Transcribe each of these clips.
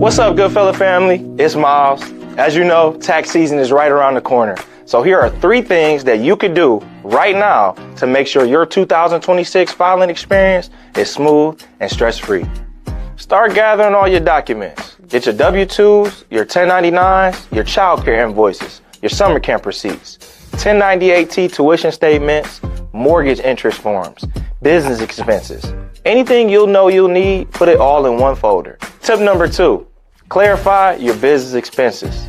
What's up, Goodfella family? It's Miles. As you know, tax season is right around the corner. So here are 3 things that you could do right now to make sure your 2026 filing experience is smooth and stress-free. Start gathering all your documents. Get your W-2s, your 1099s, your child care invoices, your summer camp receipts, 1098-T tuition statements, mortgage interest forms, business expenses. Anything you'll know you'll need, put it all in one folder. Tip number 2, clarify your business expenses.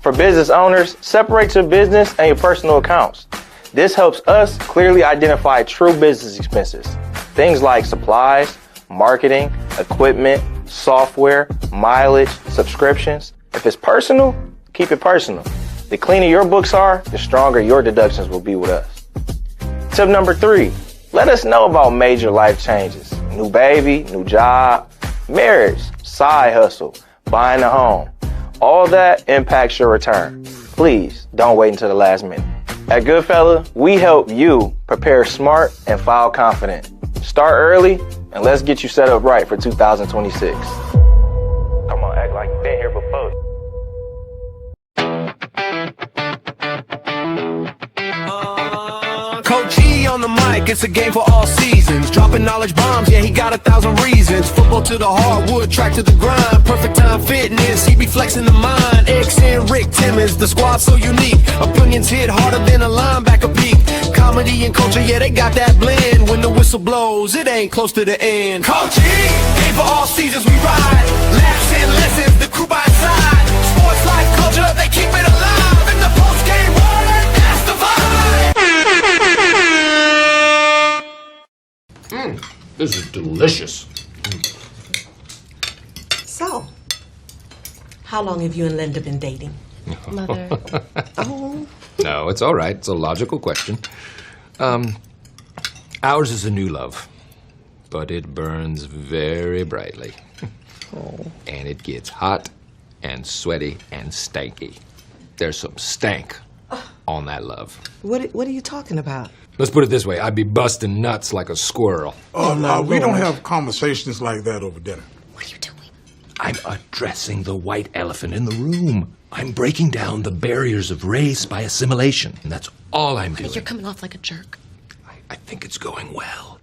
For business owners, separate your business and your personal accounts. This helps us clearly identify true business expenses. Things like supplies, marketing, equipment, software, mileage, subscriptions. If it's personal, keep it personal. The cleaner your books are, the stronger your deductions will be with us. Tip number 3, let us know about major life changes. New baby, new job, marriage, side hustle, buying a home. All that impacts your return. Please don't wait until the last minute. At Goodfella, we help you prepare smart and file confident. Start early and let's get you set up right for 2026. Come on, act like you've been here before. Coach E on the mic, it's a game for all seasons. Dropping knowledge bombs, yeah, he got 1,000 reasons. Football to the hardwood, track to the grind. Perfect time fitness, he be flexing the mind. X and Rick Timmons, the squad so unique. Opinions hit harder than a linebacker peak. Comedy and culture, yeah, they got that blend. When the whistle blows, it ain't close to the end. Coach E, game for all seasons, we ride. Laughs and lessons, the crew by his side. Sports, life, culture, they keep it alive. In the post-game word, that's the vibe. This is delicious. So, how long have you and Linda been dating? Mother. Oh, No, it's all right. It's a logical question. Ours is a new love, but it burns very brightly. And it gets hot and sweaty and stanky. There's some stank on that love. what are you talking about? Let's put it this way. I'd be busting nuts like a squirrel. We don't have conversations like that over dinner. What are you doing? I'm addressing the white elephant in the room. I'm breaking down the barriers of race by assimilation. And that's all I'm doing. You're coming off like a jerk. I think it's going well.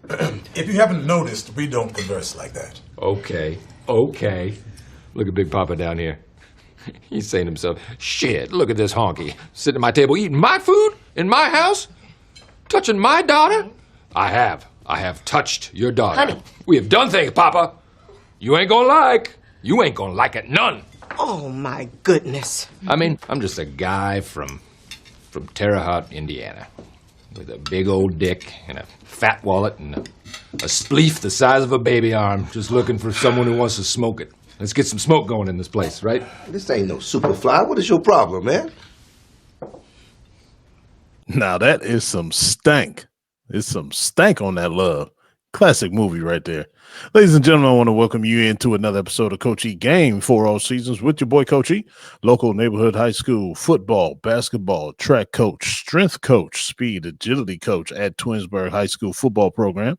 If you haven't noticed, we don't converse like that. Okay. Look at Big Papa down here. He's saying to himself, shit, look at this honky. Sitting at my table eating my food in my house? Touching my daughter? I have touched your daughter. Honey. We have done things, Papa. You ain't gonna like it none. Oh, my goodness. I mean, I'm just a guy from Terre Haute, Indiana, with a big old dick and a fat wallet and a spleef the size of a baby arm, just looking for someone who wants to smoke it. Let's get some smoke going in this place, right? This ain't no Superfly. What is your problem, man? Now that is some stank. It's some stank on that love. Classic movie right there. Ladies and gentlemen, I want to welcome you into another episode of Coach E Game for All Seasons with your boy Coach E, local neighborhood high school football, basketball, track coach, strength coach, speed, agility coach at Twinsburg High School football program.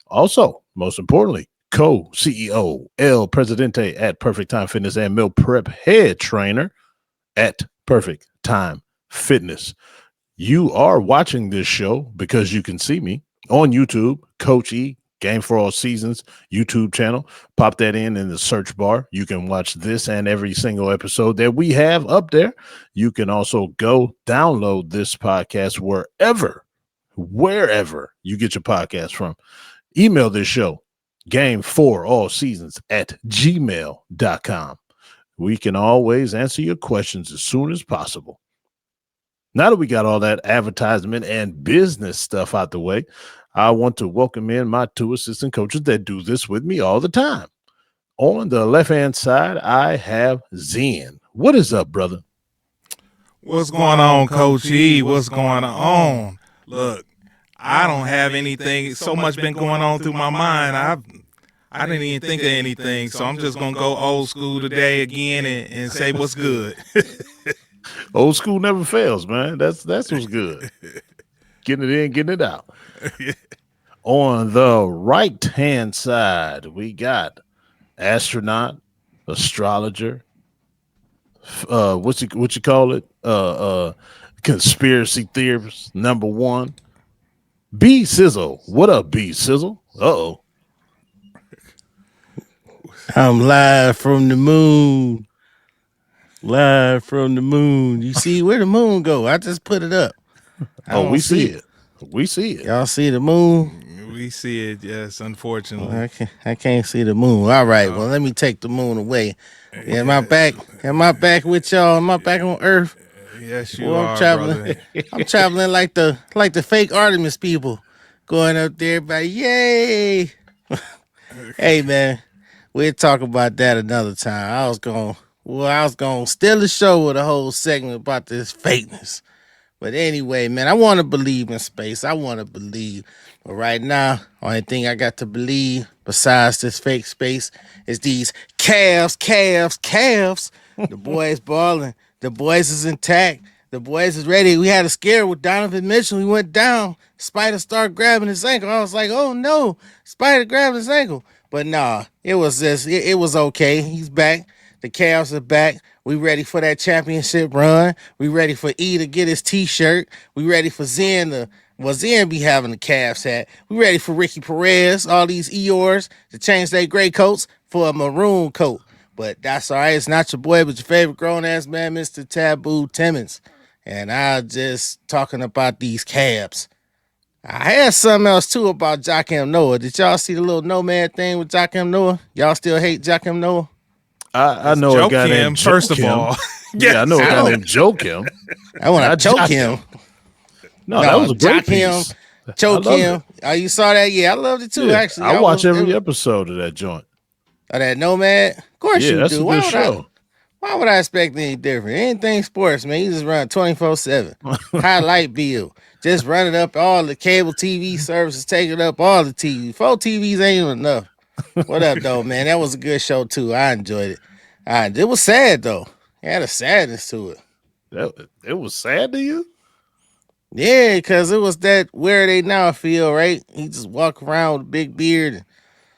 Also, most importantly, co-CEO, El Presidente at Perfect Time Fitness and meal prep head trainer at Perfect Time Fitness. You are watching this show because you can see me on YouTube, Coach E, Game for All Seasons YouTube channel. Pop that in the search bar. You can watch this and every single episode that we have up there. You can also go download this podcast wherever you get your podcast from. Email this show, game4allseasons@gmail.com. We can always answer your questions as soon as possible. Now that we got all that advertisement and business stuff out the way, I want to welcome in my 2 assistant coaches that do this with me all the time. On the left-hand side, I have Zen. What is up, brother? What's going on, Coach E? What's going on? Look, I don't have anything. So much been going on through my mind. I didn't even think of anything, so I'm just going to go old school today again and say what's good. Old school never fails, man. That's what's good. Getting it in, getting it out. On the right-hand side, we got astronaut, astrologer, what you call it? Conspiracy theorist number one. B Sizzle. What up, B Sizzle? Uh-oh. I'm live from the moon. Live from the moon. You see where the moon go? I just put it up. We see it. We see it. Y'all see the moon? We see it, yes, unfortunately. I can't see the moon. All right, well, let me take the moon away. Am I back? Am I back with y'all? Am I back on Earth? Yes, you Well, are, I'm traveling. brother. I'm traveling like the fake Artemis people, going up there by yay. Hey man, we'll talk about that another time. I was gonna steal the show with a whole segment about this fakeness. But anyway, man, I want to believe in space. I want to believe. But right now, only thing I got to believe besides this fake space is these Cavs. The boys balling. The boys is intact. The boys is ready. We had a scare with Donovan Mitchell. He went down. Spider started grabbing his ankle. I was like, oh no, Spider grabbed his ankle. But nah, it was okay. He's back. The Cavs are back. We ready for that championship run. We ready for E to get his t-shirt. We ready for Zen be having the Cavs hat. We ready for Ricky Perez, all these Eeyores to change their gray coats for a maroon coat. But that's all right. It's not your boy, but your favorite grown-ass man, Mr. Taboo Timmons. And I'm just talking about these Cavs. I had something else, too, about Joakim Noah. Did y'all see the little nomad thing with Joakim Noah? Y'all still hate Joakim Noah? I know a guy named first of Joakim. all. Yeah, I know a guy named Joakim. I want to choke him. No, that was a great piece. Choke him. Oh, you saw that? Yeah, I loved it, too, actually. I watch every episode of that joint. Oh, that Nomad? Of course you that's do. a good show. Why would I expect any different? Anything sports, man, you just run 24/7. Highlight bill. Just running up all the cable TV services, taking up all the TV. 4 TVs ain't even enough. What up, though, man? That was a good show, too. I enjoyed it. It was sad, though. It had a sadness to it. It was sad to you? Yeah, because it was that where they now feel, right? He just walk around with a big beard and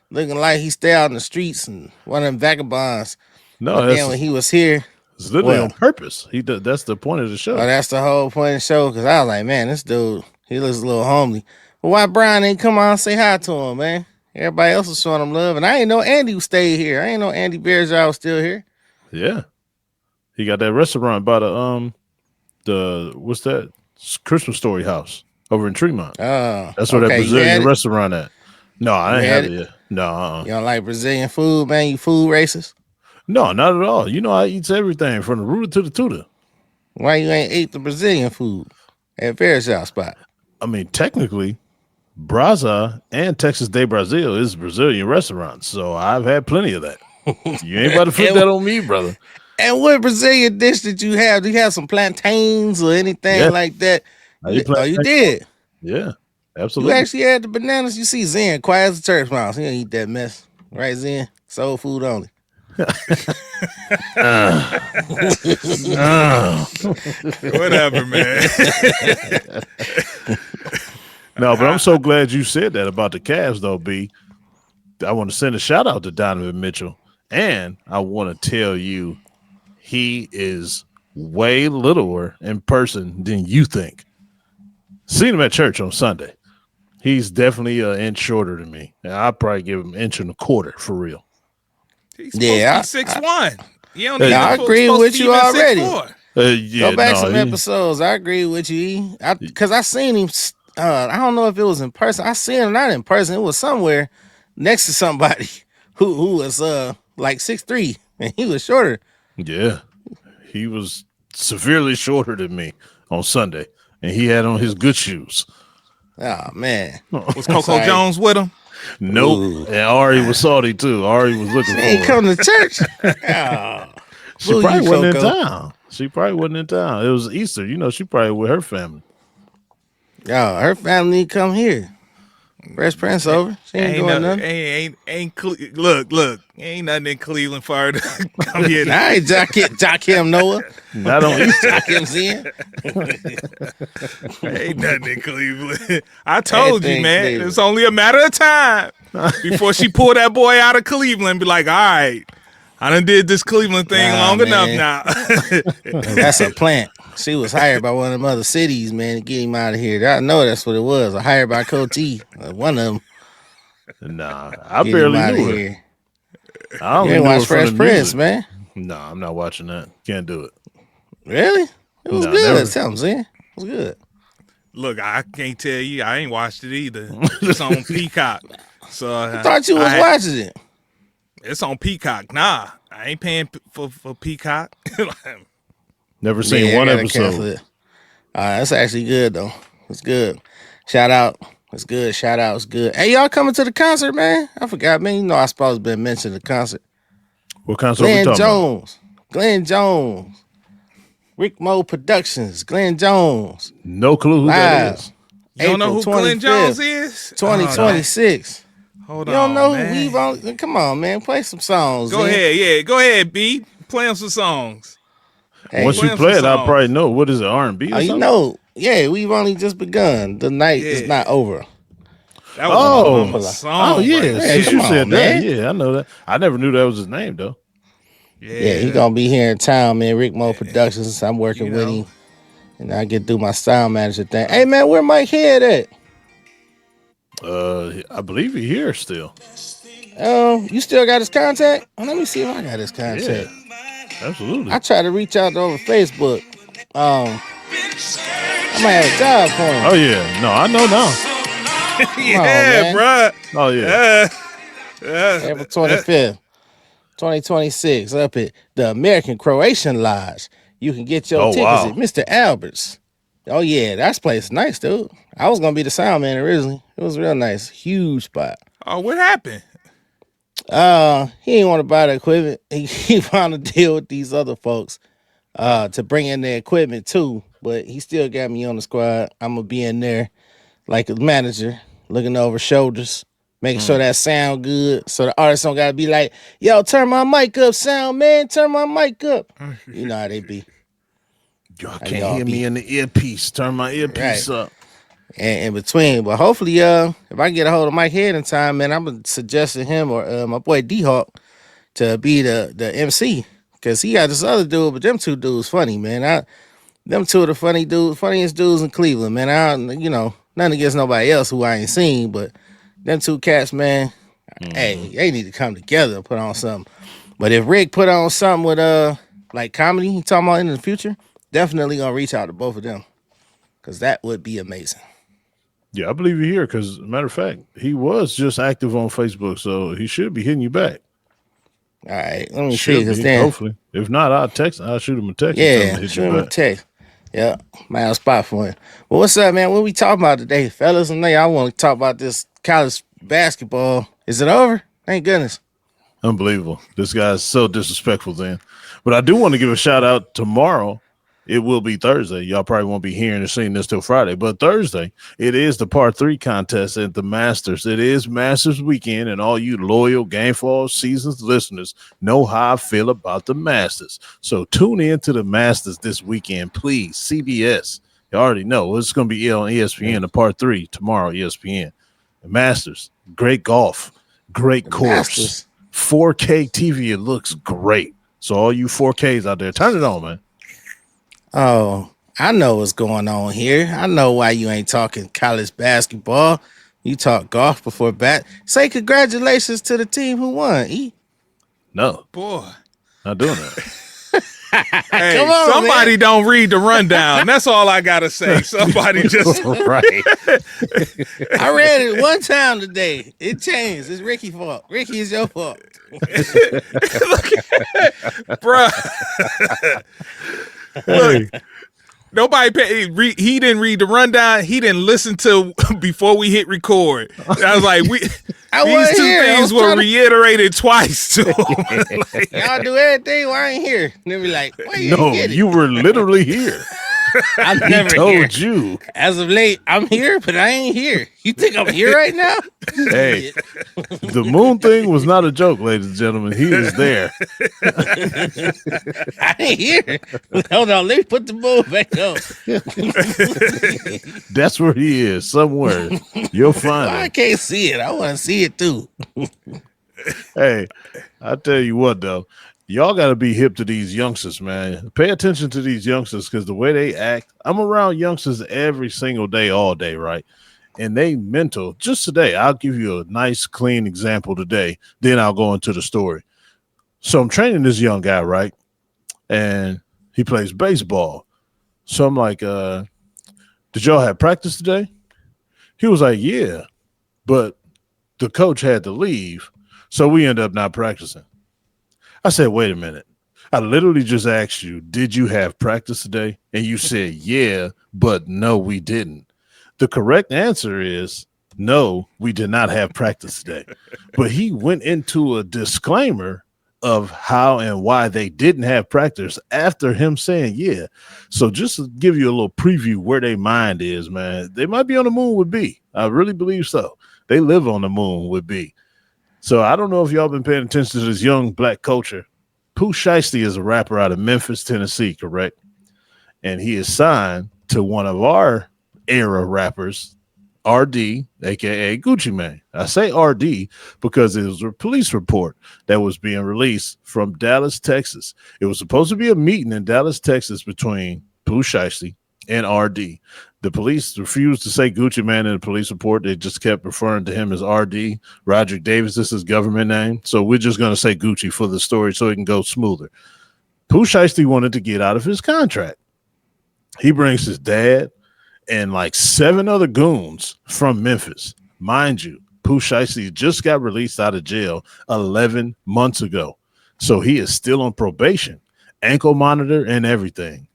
looking like he stay out in the streets and one of them vagabonds. No, but then when he was here, it's literally on purpose. That's the point of the show. Oh, that's the whole point of the show. Because I was like, man, this dude, he looks a little homely. But why Brian ain't come on and say hi to him, man? Everybody else was showing him love, and I ain't know Andy stayed here. I ain't know Andy Bearjaw was still here. Yeah, he got that restaurant by the what's that Christmas Story house over in Tremont. Oh, that's where that Brazilian restaurant at. No, I ain't had it yet. No, you don't like Brazilian food, man? You food racist? No, not at all. You know, I eats everything from the rooter to the tutor. Why you ain't ate the Brazilian food at Bearjaw spot? I mean, technically, Brasa and Texas de Brazil is Brazilian restaurants, so I've had plenty of that. You ain't about to flip that on me, brother. And what Brazilian dish did you have? Did you have some plantains or anything like that? You did? Yeah, absolutely. You actually had the bananas. You see Zen, quiet as a church mouse. He don't eat that mess. Right, Zen? Soul food only. Whatever, man. No, but I'm so glad you said that about the Cavs, though, B. I want to send a shout out to Donovan Mitchell, and I want to tell you he is way littler in person than you think. Seen him at church on Sunday. He's definitely an inch shorter than me. And I'll probably give him an inch and a quarter for real. He's supposed to be 6'1". I agree with you already. Go back some episodes. I agree with you. Because I seen him. I don't know if it was in person. I seen him not in person. It was somewhere next to somebody who was like 6'3", and he was shorter. Yeah, he was severely shorter than me on Sunday, and he had on his good shoes. Oh man, was Coco Jones with him? Nope. Ooh. And Ari was salty too. Ari was looking for him. He ain't come to church. Oh. She probably wasn't in town. She probably wasn't in town. It was Easter. You know, she probably with her family. Oh, her family need to come here. Fresh Prince over. She ain't doing nothing. Look. Ain't nothing in Cleveland for her to come here. I ain't Joakim Noah. Not on Easter. Joakim Zen. Ain't nothing in Cleveland. I told you, man. It's only a matter of time before she pull that boy out of Cleveland and be like, all right, I done did this Cleveland thing long enough now. That's a plant. She was hired by one of them other cities, man, to get him out of here. I know that's what it was. Hired by Coach E. One of them. Nah, I barely knew her. Here. I only You ain't knew her watch from Fresh the Prince, music. man. Nah, I'm not watching that. Can't do it. Really? It was Nah, good. never. Tell him, it was good. Look, I can't tell you. I ain't watched it either. It's on Peacock. So I thought you was watching it. It's on Peacock. Nah, I ain't paying for Peacock. Never seen one episode. That's actually good though. It's good. Shout out. It's good. Shout out. It's good. Hey, y'all coming to the concert, man? I forgot, man. You know I supposed to been mentioning the concert. What concert we talking about? Glenn Jones. Rick Mo Productions. Glenn Jones. No clue who that is. You don't know who Glenn Jones is? 2026. Hold you don't know man. who we've on. Come on, man. Play some songs. Go ahead. Yeah, go ahead, B. Play them some songs. Hey, once you play it, I'll probably know. What is it, R&B or something? You know, yeah, we've only just begun. The night is not over. That was a song. Oh, yeah. Hey, Since you said man. that, yeah, I know that. I never knew that was his name, though. Yeah, he gonna be here in town, man. Rick Mo Productions. I'm working with him, and I get through my style manager thing. Hey, man, where Mike Head at? I believe he's here still. You still got his contact? Oh, let me see if I got his contact. Yeah, absolutely. I try to reach out over Facebook. I might have a job for him. Oh yeah, no, I know now. Yeah, bro. Oh yeah. April 25th, 2026, up at the American Croatian Lodge. You can get your tickets at Mr. Albert's. Oh yeah, that place is nice, dude. I was gonna be the sound man originally. It was real nice, huge spot. Oh, what happened? He didn't want to buy the equipment. He wanted to deal with these other folks to bring in their equipment too. But he still got me on the squad. I'm gonna be in there like a manager, looking over shoulders, making sure that sound good. So the artists don't gotta be like, yo, turn my mic up, sound man, turn my mic up. You know how they be. Y'all can't hear me in the earpiece. Turn my earpiece up. And in between, but hopefully, if I get a hold of Mike Head in time, man, I'm suggesting him or my boy D-Hawk to be the MC, because he got this other dude, but them two dudes funny, man. Them two are the funniest dudes in Cleveland, man. Nothing against nobody else who I ain't seen, but them two cats, man, hey, they need to come together and put on something. But if Rick put on something with like comedy, he talking about in the future, definitely gonna reach out to both of them, because that would be amazing. Yeah, I believe you're here because, matter of fact, he was just active on Facebook, so he should be hitting you back. All right, let me see. Hopefully. If not, I'll shoot him a text. Yeah, shoot him a text. Yeah, might have a spot for him. Well, what's up, man? What we talking about today, fellas? And I want to talk about this college basketball. Is it over? Thank goodness. Unbelievable. This guy's so disrespectful, then. But I do want to give a shout out tomorrow. It will be Thursday. Y'all probably won't be hearing or seeing this till Friday, but Thursday, it is the Part 3 contest at the Masters. It is Masters weekend, and all you loyal Game for All Seasons listeners know how I feel about the Masters. So tune in to the Masters this weekend, please. CBS. You already know. It's going to be on ESPN, the Part 3 tomorrow, ESPN. The Masters, great golf, great course. Masters. 4K TV, it looks great. So all you 4Ks out there, turn it on, man. Oh, I know what's going on here. I know why you ain't talking college basketball. You talk golf before bat. Say congratulations to the team who won. No. Boy. Not doing that. Hey, Come on, somebody man. don't read the rundown. That's all I got to say. Somebody just... Right. I read it one time today. It changed. It's Ricky's fault. Ricky, it's your fault. Bruh. Look, he didn't read the rundown. He didn't listen to before we hit record. I was like, these two things were reiterated twice to him. Like, y'all do everything while I ain't here. And they be like, where you No, get it? you were literally here. I'm He never told here. you. As of late, I'm here, but I ain't here. You think I'm here right now? Hey, the moon thing was not a joke, ladies and gentlemen. He is there. I ain't here. Hold on, let me put the moon back on. That's where he is, somewhere. You'll find I him. can't see it. I want to see it too. Hey, I tell you what though, y'all got to be hip to these youngsters, man. Pay attention to these youngsters because the way they act. I'm around youngsters every single day, all day, right? And they mental. Just today, I'll give you a nice, clean example today. Then I'll go into the story. So I'm training this young guy, right? And he plays baseball. So I'm like, did y'all have practice today? He was like, yeah, but the coach had to leave. So we end up not practicing. I said, wait a minute. I literally just asked you, did you have practice today? And you said, yeah, but no, we didn't. The correct answer is no, we did not have practice today. But he went into a disclaimer of how and why they didn't have practice after him saying, yeah. So just to give you a little preview where their mind is, man, they might be on the moon with B. I really believe so. They live on the moon with B. So I don't know if y'all been paying attention to this young black culture. Pooh Shiesty is a rapper out of Memphis, Tennessee, correct? And he is signed to one of our era rappers, RD, aka Gucci Mane. I say RD because it was a police report that was being released from Dallas, Texas. It was supposed to be a meeting in Dallas, Texas between Pooh Shiesty and RD. The police refused to say Gucci Mane in the police report. They just kept referring to him as RD. Roderick Davis is his government name. So we're just going to say Gucci for the story so it can go smoother. Pooh Shiesty wanted to get out of his contract. He brings his dad and like 7 other goons from Memphis. Mind you, Pooh Shiesty just got released out of jail 11 months ago. So he is still on probation, ankle monitor and everything.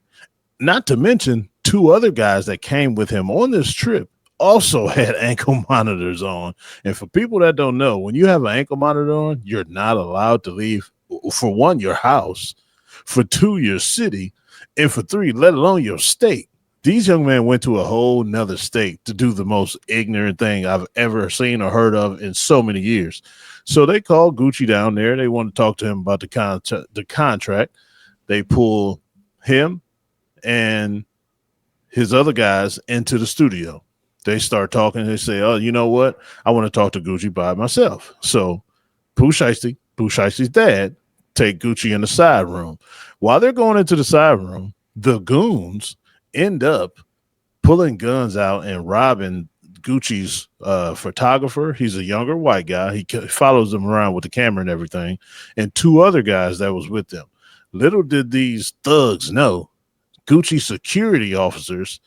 Not to mention 2 other guys that came with him on this trip also had ankle monitors on. And for people that don't know, when you have an ankle monitor on, you're not allowed to leave, for 1, your house, for 2, your city, and for 3, let alone your state. These young men went to a whole nother state to do the most ignorant thing I've ever seen or heard of in so many years. So they called Gucci down there. They want to talk to him about the contract. They pull him and his other guys into the studio. They start talking. They say, oh, you know what? I want to talk to Gucci by myself. So Pooh Shiesty's dad, take Gucci in the side room. While they're going into the side room, the goons end up pulling guns out and robbing Gucci's photographer. He's a younger white guy. He follows them around with the camera and everything, and 2 other guys that was with them. Little did these thugs know Gucci security officers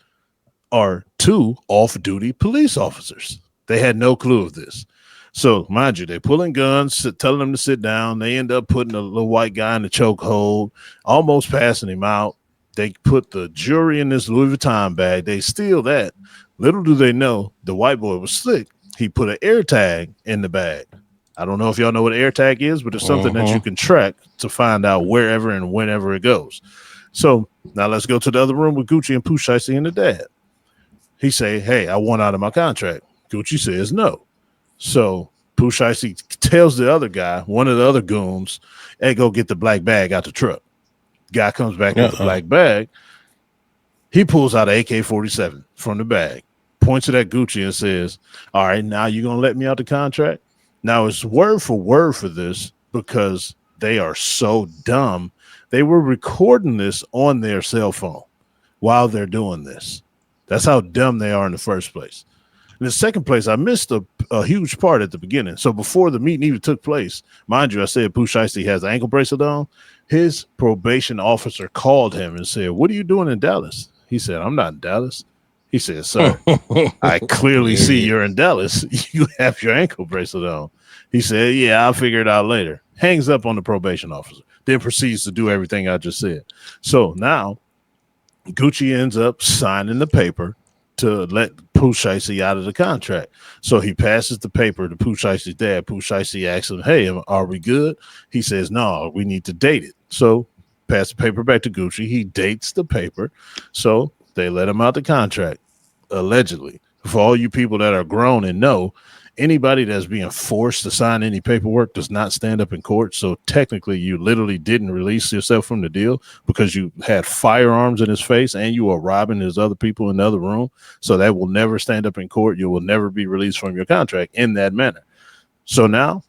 are 2 off-duty police officers. They had no clue of this. So, mind you, they're pulling guns, telling them to sit down. They end up putting a little white guy in the chokehold, almost passing him out. They put the jewelry in this Louis Vuitton bag. They steal that. Little do they know, the white boy was slick. He put an air tag in the bag. I don't know if y'all know what air tag is, but it's something that you can track to find out wherever and whenever it goes. So now let's go to the other room with Gucci and Pooh Shiesty and the dad. He say, hey, I want out of my contract. Gucci says no. So Pooh Shiesty tells the other guy, one of the other goons, hey, go get the black bag out the truck. Guy comes back with the black bag. He pulls out an AK-47 from the bag, points it at Gucci and says, all right, now you're going to let me out the contract? Now it's word for this because they are so dumb. They were recording this on their cell phone while they're doing this. That's how dumb they are in the first place. In the second place, I missed a huge part at the beginning. So before the meeting even took place, mind you, I said Pooh Shiesty has an ankle bracelet on. His probation officer called him and said, what are you doing in Dallas? He said, I'm not in Dallas. He said, sir, I clearly see you're in Dallas. You have your ankle bracelet on. He said, yeah, I'll figure it out later. Hangs up on the probation officer, then proceeds to do everything I just said. So now Gucci ends up signing the paper to let Pooh Shiesty out of the contract. So he passes the paper to Pooh Shiesty's dad. Pooh Shiesty asks him, hey, are we good? He says, no, we need to date it. So pass the paper back to Gucci. He dates the paper. So they let him out the contract, allegedly. For all you people that are grown and know, anybody that's being forced to sign any paperwork does not stand up in court. So technically, you literally didn't release yourself from the deal because you had firearms in his face and you were robbing his other people in the other room. So that will never stand up in court. You will never be released from your contract in that manner. So now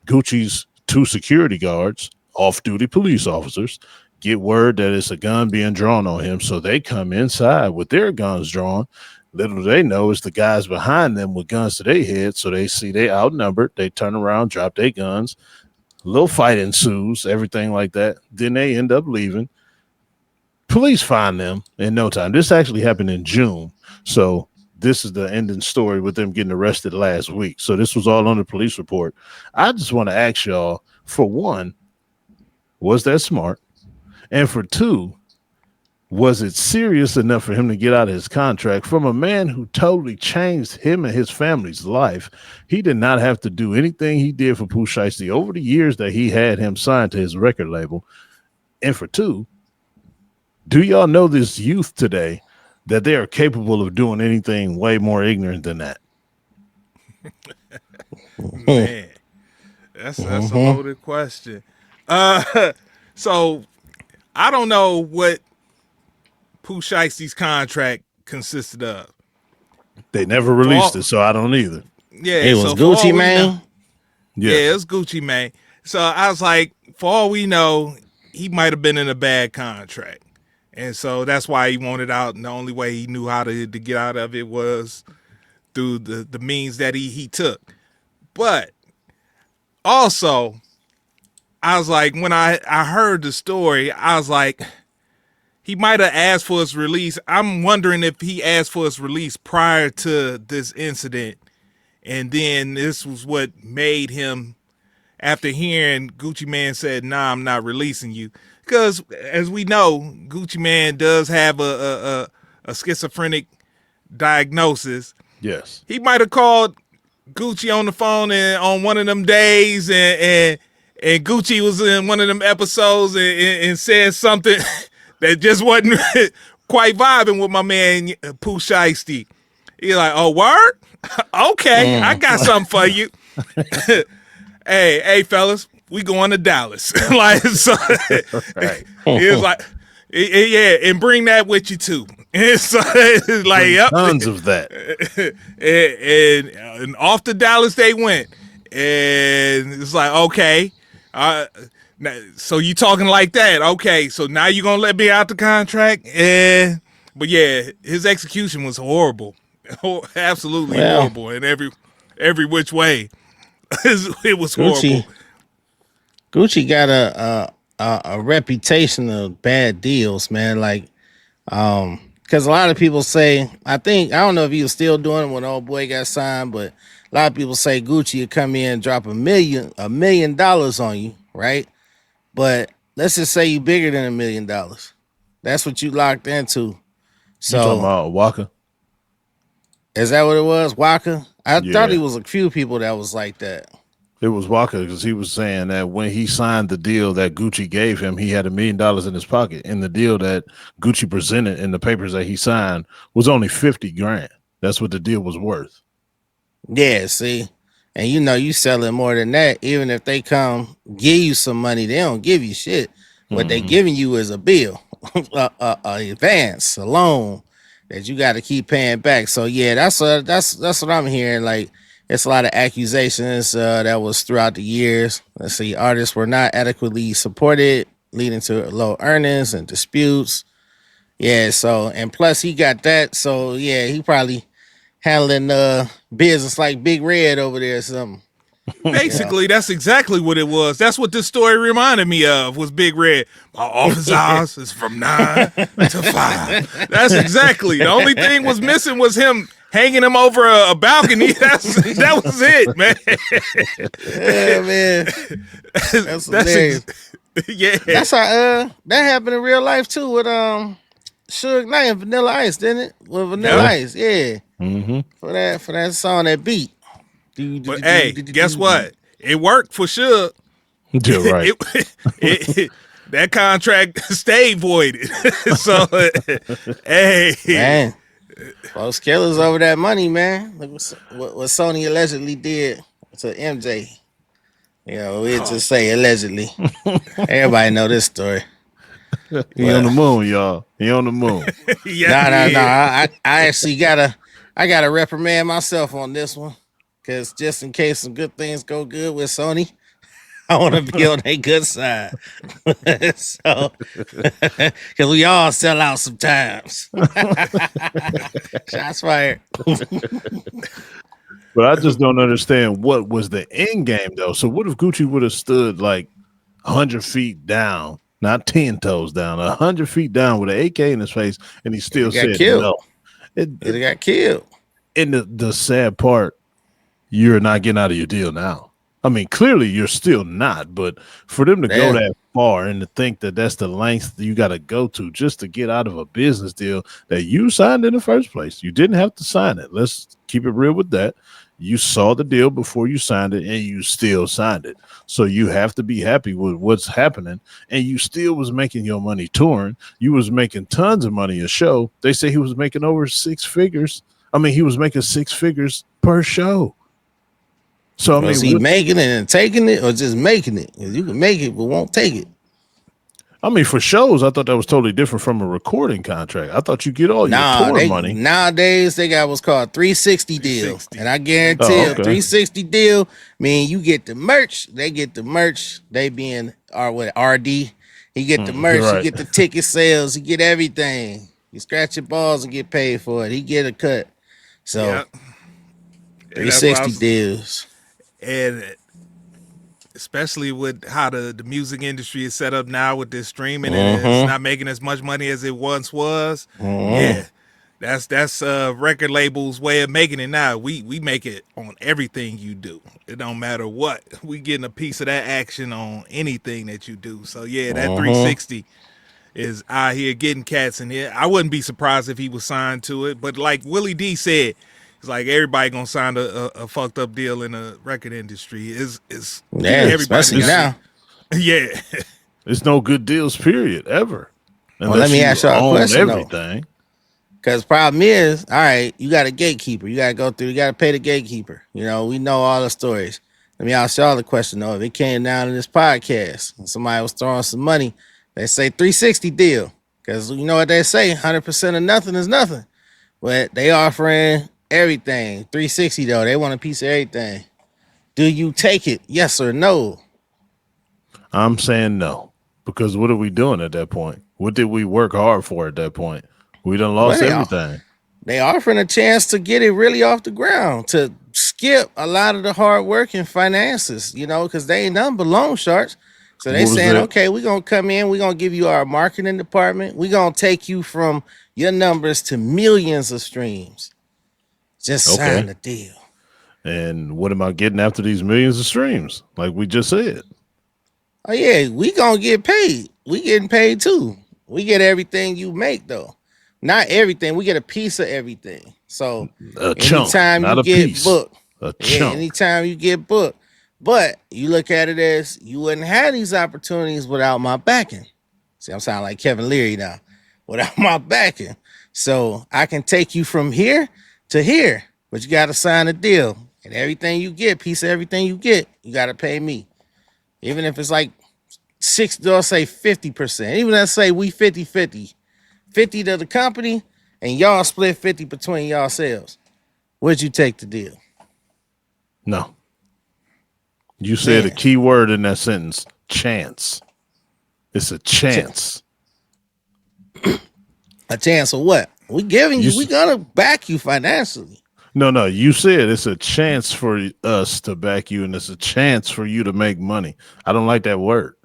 Gucci's 2 security guards, off-duty police officers, get word that it's a gun being drawn on him, so they come inside with their guns drawn. Little do they know it's the guys behind them with guns to their head, so they see they outnumbered. They turn around, drop their guns. A little fight ensues, everything like that. Then they end up leaving. Police find them in no time. This actually happened in June, so this is the ending story with them getting arrested last week. So this was all on the police report. I just want to ask y'all, for one, was that smart? And for two, was it serious enough for him to get out of his contract from a man who totally changed him and his family's life? He did not have to do anything he did for Pooh Shiesty over the years that he had him signed to his record label. And for two, do y'all know this youth today that they are capable of doing anything way more ignorant than that? Man, that's a loaded question. So I don't know what Pooh Shiesty's contract consisted of. They never released it, so I don't either. Yeah, it was Gucci Mane. Yeah, it was Gucci Mane. So I was like, for all we know, he might have been in a bad contract. And so that's why he wanted out, and the only way he knew how to get out of it was through the means that he took. But also, I was like, when I heard the story, I was like, he might have asked for his release. I'm wondering if he asked for his release prior to this incident, and then this was what made him, after hearing Gucci Mane said, "Nah, I'm not releasing you." Because, as we know, Gucci Mane does have a schizophrenic diagnosis. Yes. He might have called Gucci on the phone and on one of them days, and Gucci was in one of them episodes and said something that just wasn't quite vibing with my man Pooh Shiesty. He's like, "Oh, word? Okay, I got something for you." Hey, fellas. We going to Dallas. Like, so Right. it was like, yeah, and bring that with you too. And so it's like, yep. Tons of that. And off to Dallas they went. And it's like, okay, so you talking like that. Okay, so now you going to let me out the contract? But yeah, his execution was horrible. Absolutely horrible in every which way. It was horrible. Gucci got a reputation of bad deals, man. Like, because a lot of people say, I don't know if he was still doing it when old boy got signed, but a lot of people say Gucci would come in and drop $1 million on you, right? But let's just say you bigger than $1 million. That's what you locked into. So You talking about Waka? Is that what it was, Waka? I thought it was a few people that was like that. It was Walker, because he was saying that when he signed the deal that Gucci gave him, he had $1 million in his pocket, and the deal that Gucci presented in the papers that he signed was only $50,000. That's what the deal was worth. Yeah, see, and you selling more than that. Even if they come give you some money, they don't give you shit. What they giving you is a bill, a advance, a loan that you got to keep paying back. So yeah, that's what I'm hearing. Like, it's a lot of accusations that was throughout the years. Let's see, artists were not adequately supported, leading to low earnings and disputes. Yeah, so, and plus he got that. So yeah, he probably handling business like Big Red over there or something. Basically, that's exactly what it was. That's what this story reminded me of, was Big Red. My office hours is from 9 to 5. That's exactly. The only thing was missing was him hanging him over a balcony. That was it, man. Yeah, man. That's hilarious. Yeah. That's how that happened in real life too with Suge Knight and Vanilla Ice, didn't it? With Vanilla Ice, yeah. Mm-hmm. For that song, that beat. But hey, guess what? It worked for Suge. You're right. That contract stayed voided. So, hey. Man. Folks killers over that money, man. Look what Sony allegedly did to MJ. We just say allegedly. Everybody know this story. He on the moon, y'all. He on the moon. Yeah, no. I actually gotta reprimand myself on this one, because just in case some good things go good with Sony, I want to be on their good side. So, because we all sell out sometimes. Shots fired. But I just don't understand what was the end game though. So what if Gucci would have stood like 100 feet down, not 10 toes down, 100 feet down with an AK in his face, and he still said killed. no? It got killed. And the sad part, you're not getting out of your deal now. I mean, clearly you're still not, but for them to go that far and to think that that's the length you got to go to just to get out of a business deal that you signed in the first place. You didn't have to sign it. Let's keep it real with that. You saw the deal before you signed it and you still signed it. So you have to be happy with what's happening. And you still was making your money touring. You was making tons of money a show. They say he was making over 6 figures. I mean, he was making 6 figures per show. So I mean, was he making it and taking it, or just making it? You can make it, but won't take it. I mean, for shows, I thought that was totally different from a recording contract. I thought you get all your tour money. Nowadays, they got what's called 360 deal, and I guarantee a 360 deal mean you get the merch. They get the merch. They being RD. He get the merch. Right. You get the ticket sales. You get everything. You scratch your balls and get paid for it. He get a cut. So 360 deals. And especially with how the music industry is set up now with this streaming and it's not making as much money as it once was. Yeah, that's record labels' way of making it now. We make it on everything you do. It don't matter what. We getting a piece of that action on anything that you do. So yeah, that 360 is out here getting cats in here. I wouldn't be surprised if he was signed to it, but like Willie D said, it's like everybody gonna sign a fucked up deal in the record industry. Is especially now. Yeah, it's no good deals, period, ever. Well, let me ask y'all a question. Everything. Because problem is, all right, you got a gatekeeper. You got to go through. You got to pay the gatekeeper. You know, we know all the stories. Let me ask y'all the question though. If it came down to this podcast and somebody was throwing some money, they say 360 deal. Because you know what they say, 100% of nothing is nothing. But they offering everything. 360 though, they want a piece of everything. Do you take it? Yes or no? I'm saying no. Because what are we doing at that point? What did we work hard for at that point? We done lost everything. They offering a chance to get it really off the ground, to skip a lot of the hard work and finances, you know, because they ain't nothing but loan sharks. So they saying, okay, we're going to come in. We're going to give you our marketing department. We're going to take you from your numbers to millions of streams. Just sign the deal. And what am I getting after these millions of streams? Like we just said. Oh, yeah, we going to get paid. We getting paid too. We get everything you make, though. Not everything. We get a piece of everything. So anytime you get booked, anytime you get booked, but you look at it as you wouldn't have these opportunities without my backing. See, I'm sounding like Kevin Leary now. Without my backing. So I can take you from here to here, but you got to sign a deal. And everything you get, piece of everything you get, you got to pay me. Even if it's like 6, they'll say 50%. Even let's say we 50-50. 50 to the company, and y'all split 50 between yourselves. Would you take the deal? No. You said a key word in that sentence, chance. It's a chance. A chance of what? We giving you, we gonna back you financially. No, you said it's a chance for us to back you, and it's a chance for you to make money. I don't like that word.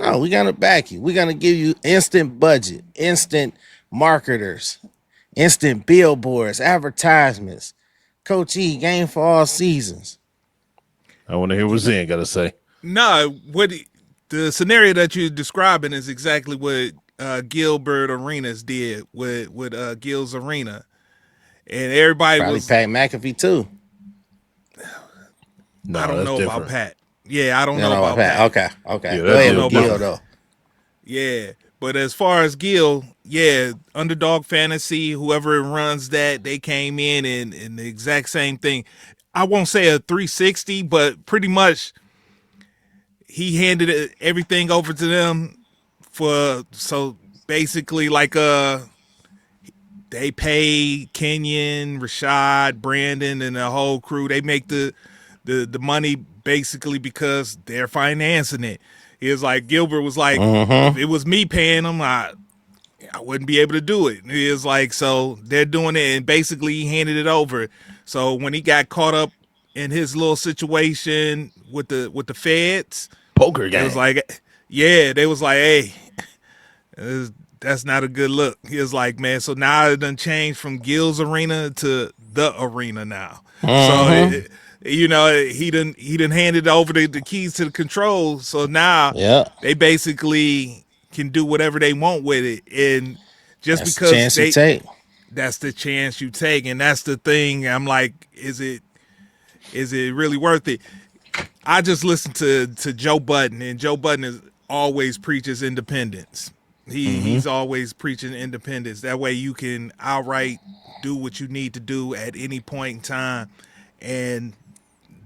No, we're gonna back you. We're gonna give you instant budget, instant marketers, instant billboards, advertisements. Coach E, game for all seasons. I want to hear what Zen got to say. No, the scenario that you're describing is exactly what Gilbert Arenas did with Gil's Arena, and everybody probably was Pat McAfee too. No, I don't know different. about Pat. Yeah, I don't know about Pat. Okay. Yeah, Go ahead with Gil though. Yeah, but as far as Gil, Underdog Fantasy, whoever runs that, they came in and the exact same thing. I won't say a 360, but pretty much he handed everything over to them so basically like they pay Kenyon, Rashad, Brandon, and the whole crew. They make the money basically because they're financing it. He was like, Gilbert was like, if it was me paying them, I wouldn't be able to do it. He was like, so they're doing it, and basically he handed it over. So when he got caught up in his little situation with the feds, Poker game. it was like, yeah, they was like, hey, that's not a good look. He was like, man, so now it done changed from Gil's arena to the arena now. So he done handed over the keys to the control. So now they basically can do whatever they want with it, and just That's because the chance you take. that's the chance you take, and that's the thing. I'm like, is it really worth it? I just listened to Joe Budden, and Joe Budden always preaches independence. He's always preaching independence. That way you can outright do what you need to do at any point in time. And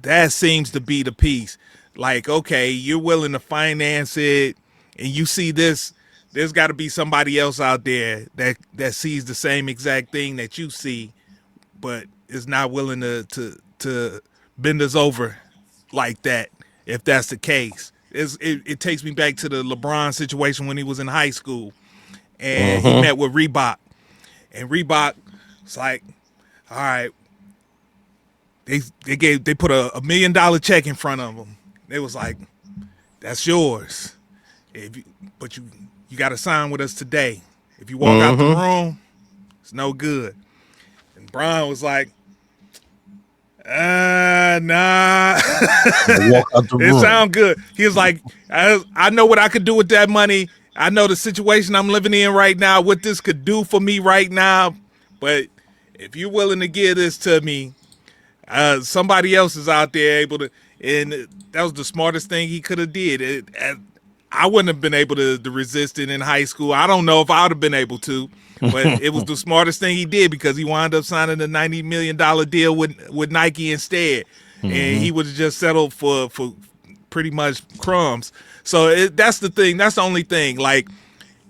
that seems to be the piece. Like, okay, you're willing to finance it, and you see this, there's got to be somebody else out there that sees the same exact thing that you see, but is not willing to bend us over like that, if that's the case. It takes me back to the LeBron situation when he was in high school, and he met with Reebok, and Reebok was like, all right, they put a $1 million check in front of him. They was like, that's yours, but you got to sign with us today. If you walk out the room, it's no good. And Brian was like, nah. It sound good. He was like, I know what I could do with that money. I know the situation I'm living in right now, what this could do for me right now. But if you're willing to give this to me, somebody else is out there able to. And that was the smartest thing he could have did. I wouldn't have been able to resist it in high school. I don't know if I would have been able to. But it was the smartest thing he did, because he wound up signing a $90 million deal with Nike instead. And he would have just settled for pretty much crumbs. So that's the thing. That's the only thing. Like,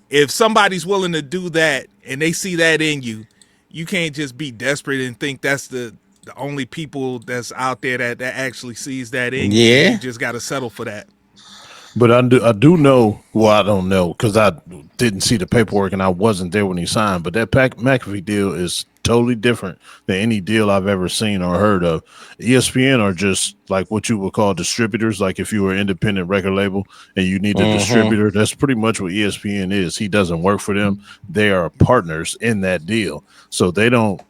if somebody's willing to do that and they see that in you, you can't just be desperate and think that's the only people that's out there that actually sees that in you. You just got to settle for that. But I do know. Well, I don't know, because I didn't see the paperwork and I wasn't there when he signed. But that McAfee deal is totally different than any deal I've ever seen or heard of. ESPN are just like what you would call distributors. Like if you were an independent record label and you need a distributor, that's pretty much what ESPN is. He doesn't work for them. They are partners in that deal. So they don't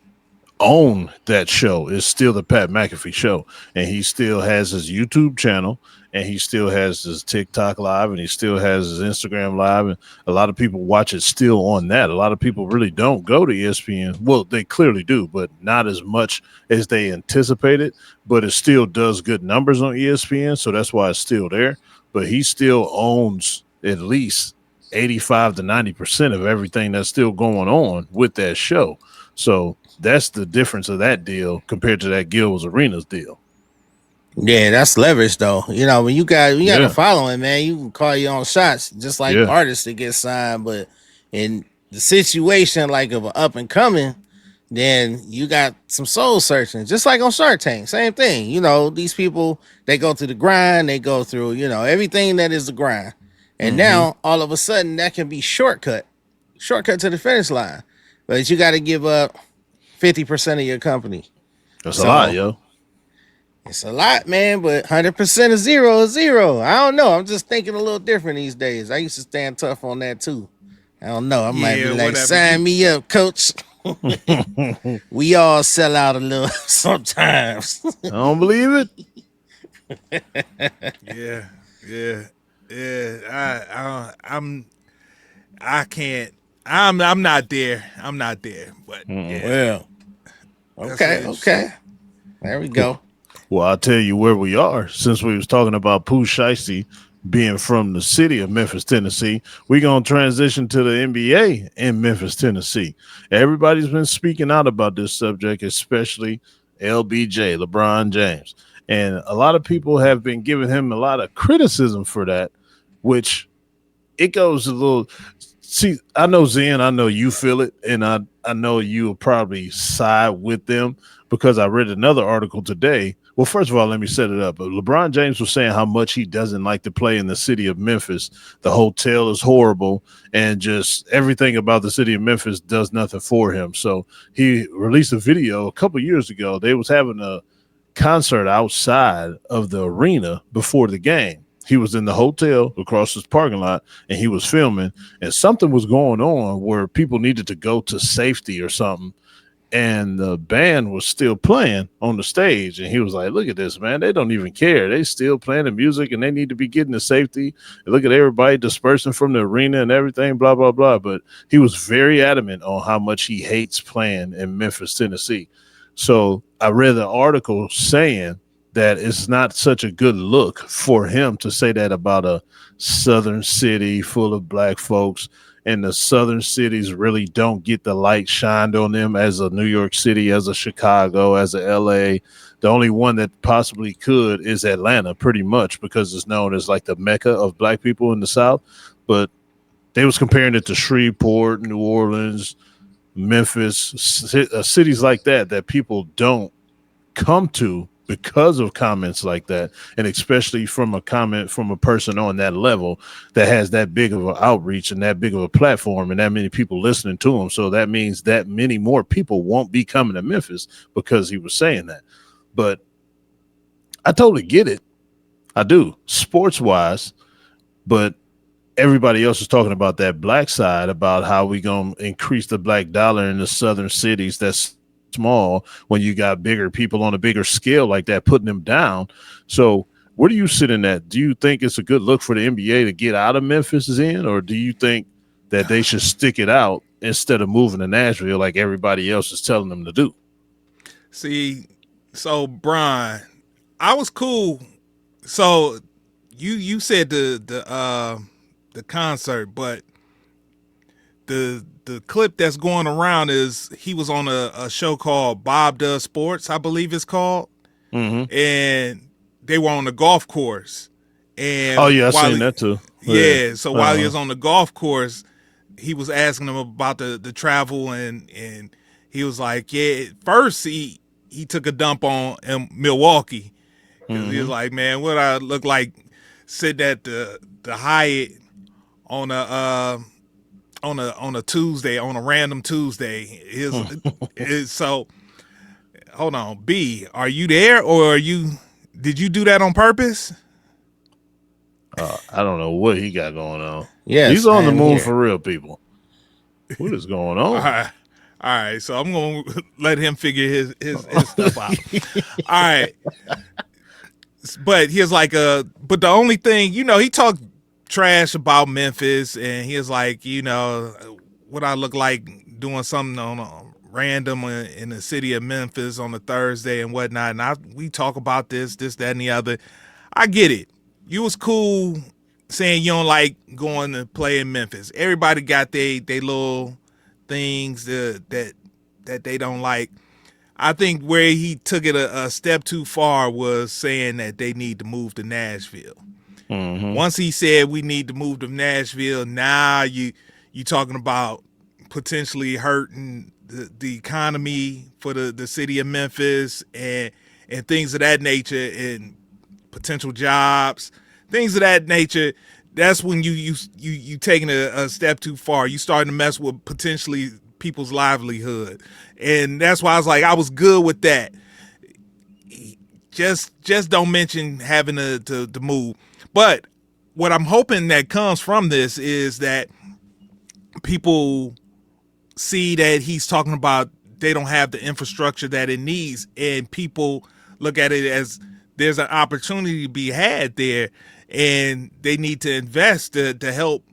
own that show. It's still the Pat McAfee show, and he still has his YouTube channel, and he still has his TikTok live, and he still has his Instagram live, and a lot of people watch it still on that. A lot of people really don't go to ESPN. Well, they clearly do, but not as much as they anticipated, but it still does good numbers on ESPN, so that's why it's still there. But he still owns at least 85 to 90% of everything that's still going on with that show. So that's the difference of that deal compared to that Gil's Arenas deal. Yeah, that's leverage though. You know, when you got a following, man, you can call your own shots, just like artists that get signed. But in the situation like of an up and coming, then you got some soul searching, just like on Shark Tank. Same thing. You know, these people, they go through the grind, they go through, everything that is the grind. And now all of a sudden that can be shortcut to the finish line. But you got to give up 50% of your company. That's a lot, yo. It's a lot, man, but 100% of zero is zero. I don't know. I'm just thinking a little different these days. I used to stand tough on that too. I don't know. I might be like, sign me up, coach. We all sell out a little sometimes. I don't believe it. I can't. I'm not there. But well, okay. There we go. Well, I'll tell you where we are. Since we was talking about Pooh Shiesty being from the city of Memphis, Tennessee, we're going to transition to the NBA in Memphis, Tennessee. Everybody's been speaking out about this subject, especially LBJ, LeBron James. And a lot of people have been giving him a lot of criticism for that, which it goes a little... See, I know, Zen, I know you feel it, and I know you'll probably side with them, because I read another article today Well, first of all, let me set it up. LeBron James was saying how much he doesn't like to play in the city of Memphis. The hotel is horrible, and just everything about the city of Memphis does nothing for him. So he released a video a couple years ago. They was having a concert outside of the arena before the game. He was in the hotel across his parking lot, and he was filming, and something was going on where people needed to go to safety or something. And the band was still playing on the stage, and he was like, look at this, man, they don't even care. They still playing the music, and they need to be getting to safety. And look at everybody dispersing from the arena and everything, blah, blah, blah. But he was very adamant on how much he hates playing in Memphis, Tennessee. So I read the article saying that it's not such a good look for him to say that about a southern city full of black folks. And the southern cities really don't get the light shined on them as a New York City, as a Chicago, as a LA. The only one that possibly could is Atlanta, pretty much, because it's known as like the Mecca of black people in the South. But they was comparing it to Shreveport, New Orleans, Memphis, cities like that people don't come to because of comments like that, and especially from a comment from a person on that level that has that big of an outreach and that big of a platform and that many people listening to him. So that means that many more people won't be coming to Memphis because he was saying that. But I totally get it. I do, sports wise, but everybody else is talking about that black side, about how we going to increase the black dollar in the southern cities. That's small when you got bigger people on a bigger scale like that, putting them down. So where do you sit in that? Do you think it's a good look for the NBA to get out of Memphis or do you think that they should stick it out instead of moving to Nashville like everybody else is telling them to do? See, so Brian, I was cool. So you said the concert, but the clip that's going around is he was on a show called Bob Does Sports, I believe it's called. Mm-hmm. And they were on the golf course. And I seen that too. Yeah. So while he was on the golf course, he was asking him about the travel, and he was like, yeah, at first he took a dump on Milwaukee. Mm-hmm. He was like, man, what I look like sitting at the Hyatt on a Tuesday, on a random Tuesday. So hold on, B, are you there, or did you do that on purpose? I don't know what he got going on. Yeah, he's on the moon for real, people. What is going on? All right. So I'm gonna let him figure his stuff out. All right. But he was like, but the only thing, he talked trash about Memphis, and he was like, what I look like doing something on a random in the city of Memphis on a Thursday and whatnot. And we talk about this, that, and the other. I get it. You was cool saying you don't like going to play in Memphis. Everybody got they little things that they don't like. I think where he took it a step too far was saying that they need to move to Nashville. Mm-hmm. Once he said we need to move to Nashville, now you talking about potentially hurting the economy for the city of Memphis and things of that nature, and potential jobs, things of that nature. That's when you taking a step too far. You starting to mess with potentially people's livelihood, and that's why I was like, I was good with that. Just don't mention having to move. But what I'm hoping that comes from this is that people see that he's talking about they don't have the infrastructure that it needs, and people look at it as there's an opportunity to be had there, and they need to invest to help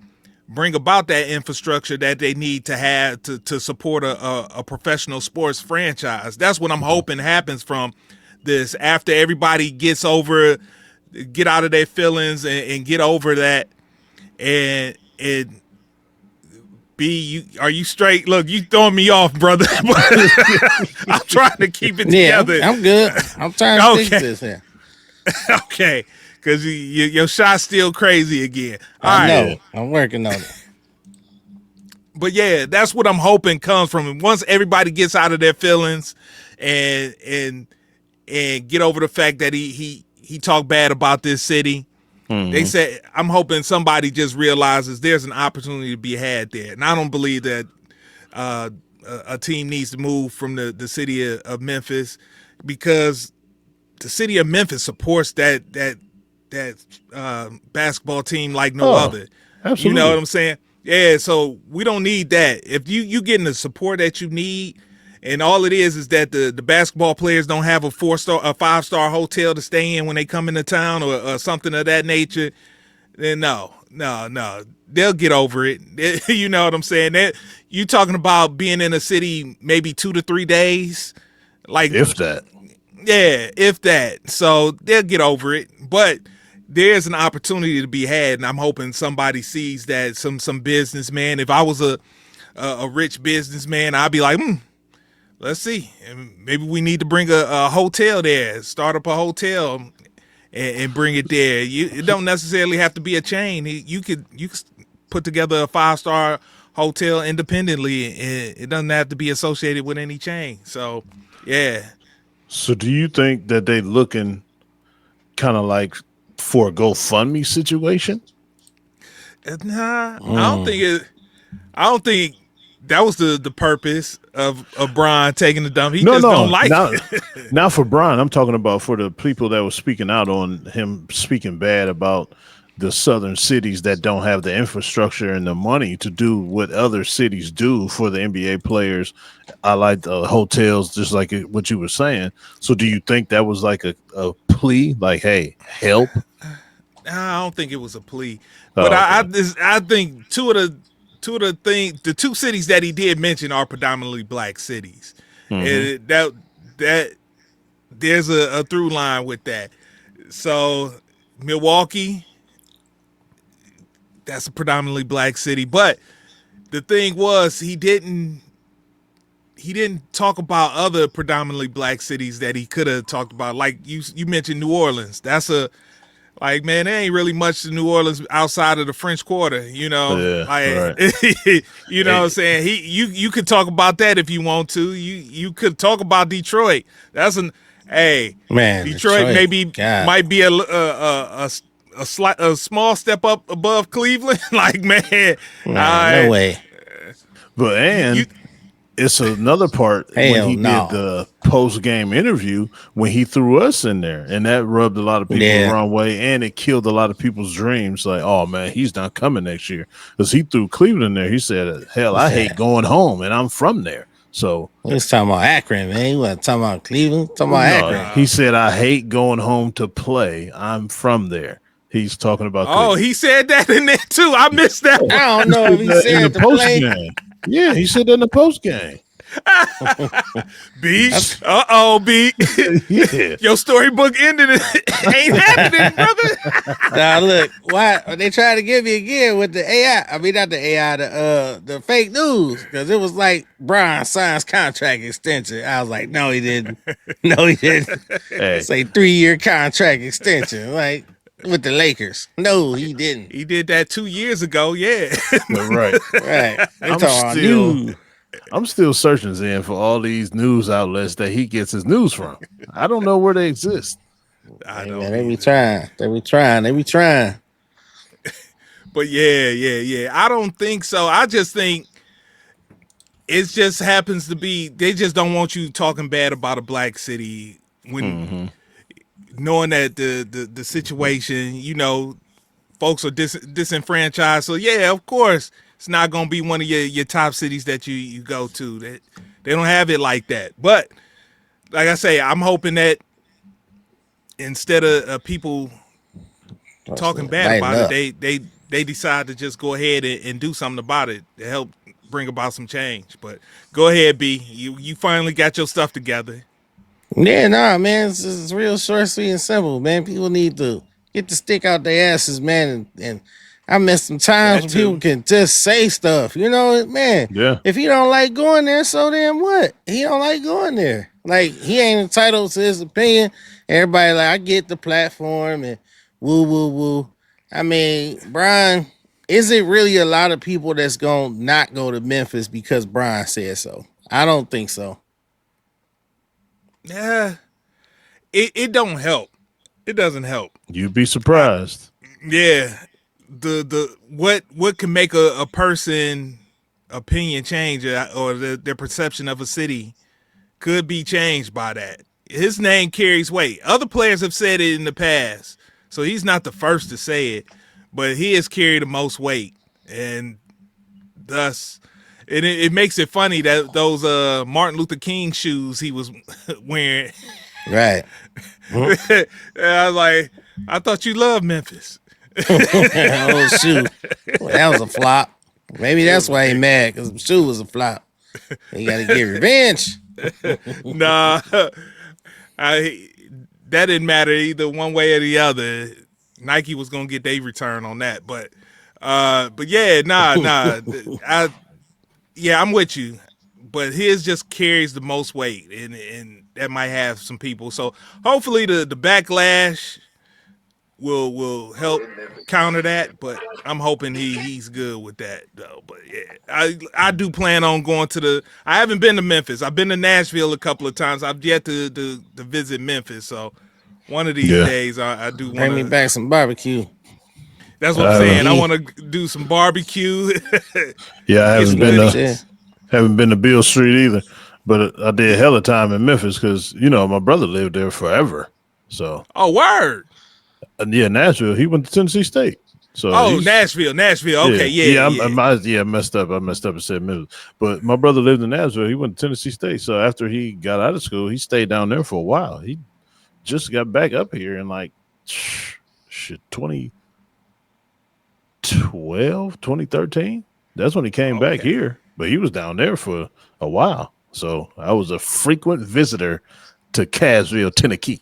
bring about that infrastructure that they need to have to support a professional sports franchise. That's what I'm hoping happens from this, after everybody get out of their feelings and get over that. And B, are you straight? Look, you throwing me off, brother. I'm trying to keep it together. I'm good. I'm trying to stick to this here. Okay, because your shot's still crazy again. I know. I'm working on it. But yeah, that's what I'm hoping comes from it. Once everybody gets out of their feelings and and get over the fact that he talked bad about this city. They said, I'm hoping somebody just realizes there's an opportunity to be had there. And I don't believe that a team needs to move from the city of Memphis, because the city of Memphis supports that basketball team like no other. Absolutely. You know what I'm saying? Yeah, so we don't need that. If you getting the support that you need, and all it is that the basketball players don't have a 5-star hotel to stay in when they come into town or something of that nature, then no. They'll get over it. You know what I'm saying? You talking about being in a city maybe 2 to 3 days, like If that. Yeah, if that. So they'll get over it. But there's an opportunity to be had, and I'm hoping somebody sees that. Some businessman. If I was a rich businessman, I'd be like, let's see. Maybe we need to bring a hotel there, start up a hotel and bring it there. It don't necessarily have to be a chain. You could put together a 5-star hotel independently. It doesn't have to be associated with any chain. So, yeah. So do you think that they looking kind of like for a GoFundMe situation? Nah, I don't think that was the purpose of Brian taking the dump. He don't like it. Not for Brian. I'm talking about for the people that were speaking out on him speaking bad about the southern cities that don't have the infrastructure and the money to do what other cities do for the NBA players. I like the hotels, just like what you were saying. So do you think that was like a plea? Like, hey, help? I don't think it was a plea. But okay. I think the two cities that he did mention are predominantly black cities. And that there's a through line with that. So Milwaukee, that's a predominantly black city. But the thing was, he didn't talk about other predominantly black cities that he could have talked about. Like you mentioned New Orleans. That's like, man, there ain't really much to New Orleans outside of the French Quarter, you know. Yeah, right. You know what I'm saying? You could talk about that if you want to. You could talk about Detroit. That's man. Detroit maybe might be a small step up above Cleveland. Like, man, no way. But it's another part when he did the post-game interview when he threw us in there, and that rubbed a lot of people the wrong way, and it killed a lot of people's dreams. Like, oh man, he's not coming next year, because he threw Cleveland in there. He said, "Hell, I hate going home, and I'm from there." So he's talking about Akron, man. He wasn't talking about Cleveland. Talking about Akron. He said, "I hate going home to play. I'm from there." He's talking about. Cleveland. He said that in there too. I missed that. I don't know if he said in the post game. Yeah, he said that in the post game. B. B. Yeah. Your storybook ended. Ain't happening, brother. Now look, why they trying to get me again with the AI? I mean, not the AI, the fake news, because it was like Brian signs contract extension. I was like, no, he didn't. No, he didn't. Hey. Say 3-year contract extension, like with the Lakers. No, he didn't. He did that 2 years ago. Yeah, right. I'm still searching, Zen, for all these news outlets that he gets his news from. I don't know where they exist. I know. Man, they be trying. But yeah. I don't think so. I just think it just happens to be they just don't want you talking bad about a black city when knowing that the situation, you know, folks are disenfranchised. So yeah, of course. It's not going to be one of your top cities that you go to. They don't have it like that. But like I say, I'm hoping that instead of people talking bad about it, they decide to just go ahead and do something about it to help bring about some change. But go ahead, B. You finally got your stuff together. Yeah, man. It's real short, sweet, and simple, man. People need to get the stick out their asses, man, and I miss some times when people can just say stuff, you know, man. Yeah. If he don't like going there, so then what? He don't like going there. Like, he ain't entitled to his opinion. Everybody like, I get the platform and woo. I mean, Brian, is it really a lot of people that's gonna not go to Memphis because Brian said so? I don't think so. Yeah. it don't help. It doesn't help. You'd be surprised. Yeah, what can make a person opinion change or their perception of a city could be changed by that. His name carries weight. Other players have said it in the past, so he's not the first to say it, but he has carried the most weight, and thus it makes it funny that those Martin Luther King shoes he was wearing. Right. And I was like, I thought you loved Memphis. Oh shoot, well, that was a flop. Maybe that's why he mad, because the shoe was a flop. He got to get revenge. Nah, that didn't matter either one way or the other. Nike was gonna get their return on that, but yeah, I'm with you. But his just carries the most weight, and that might have some people. So hopefully the backlash will help counter that. But I'm hoping he's good with that though. But yeah, I do plan on going to I haven't been to Memphis. I've been to Nashville a couple of times. I've yet to visit Memphis. So one of these days I do want to bring me back some barbecue. That's what I'm saying. I want to do some barbecue. Yeah, I haven't been to Beale Street either, but I did hella time in Memphis because my brother lived there forever. So word. Yeah, Nashville. He went to Tennessee State. So Nashville. Okay, I messed up. And said Memphis, but my brother lived in Nashville. He went to Tennessee State. So after he got out of school, he stayed down there for a while. He just got back up here in 2013. That's when he came back here. But he was down there for a while. So I was a frequent visitor to Cassville, Tennessee.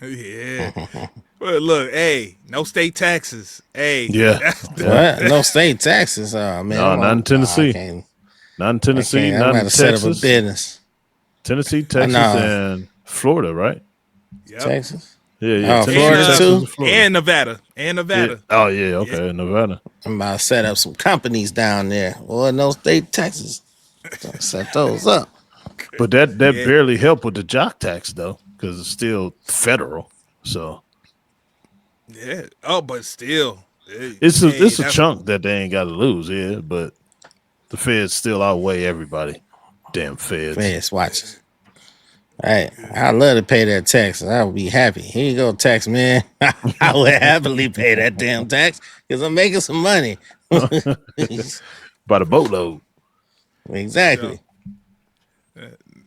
Yeah. Well, look, hey, no state taxes. Hey. Yeah. What? No state taxes? Oh, man. No, not in Tennessee. Not in Tennessee, not in Texas. Set up a business. Tennessee, Texas, and Florida, right? Yep. Texas? Yeah. Florida too? And Nevada. Yeah. Oh, yeah, okay, yeah. Nevada. I'm about to set up some companies down there. Well, no state taxes. Set those up. But that barely helped with the jock tax, though, because it's still federal. So. Yeah. Oh, but still. It's a chunk that they ain't got to lose, but the feds still outweigh everybody. Damn feds. Feds watching. All right, I'd love to pay that tax. I would be happy. Here you go, tax man. I would happily pay that damn tax because I'm making some money. By the boatload. Exactly.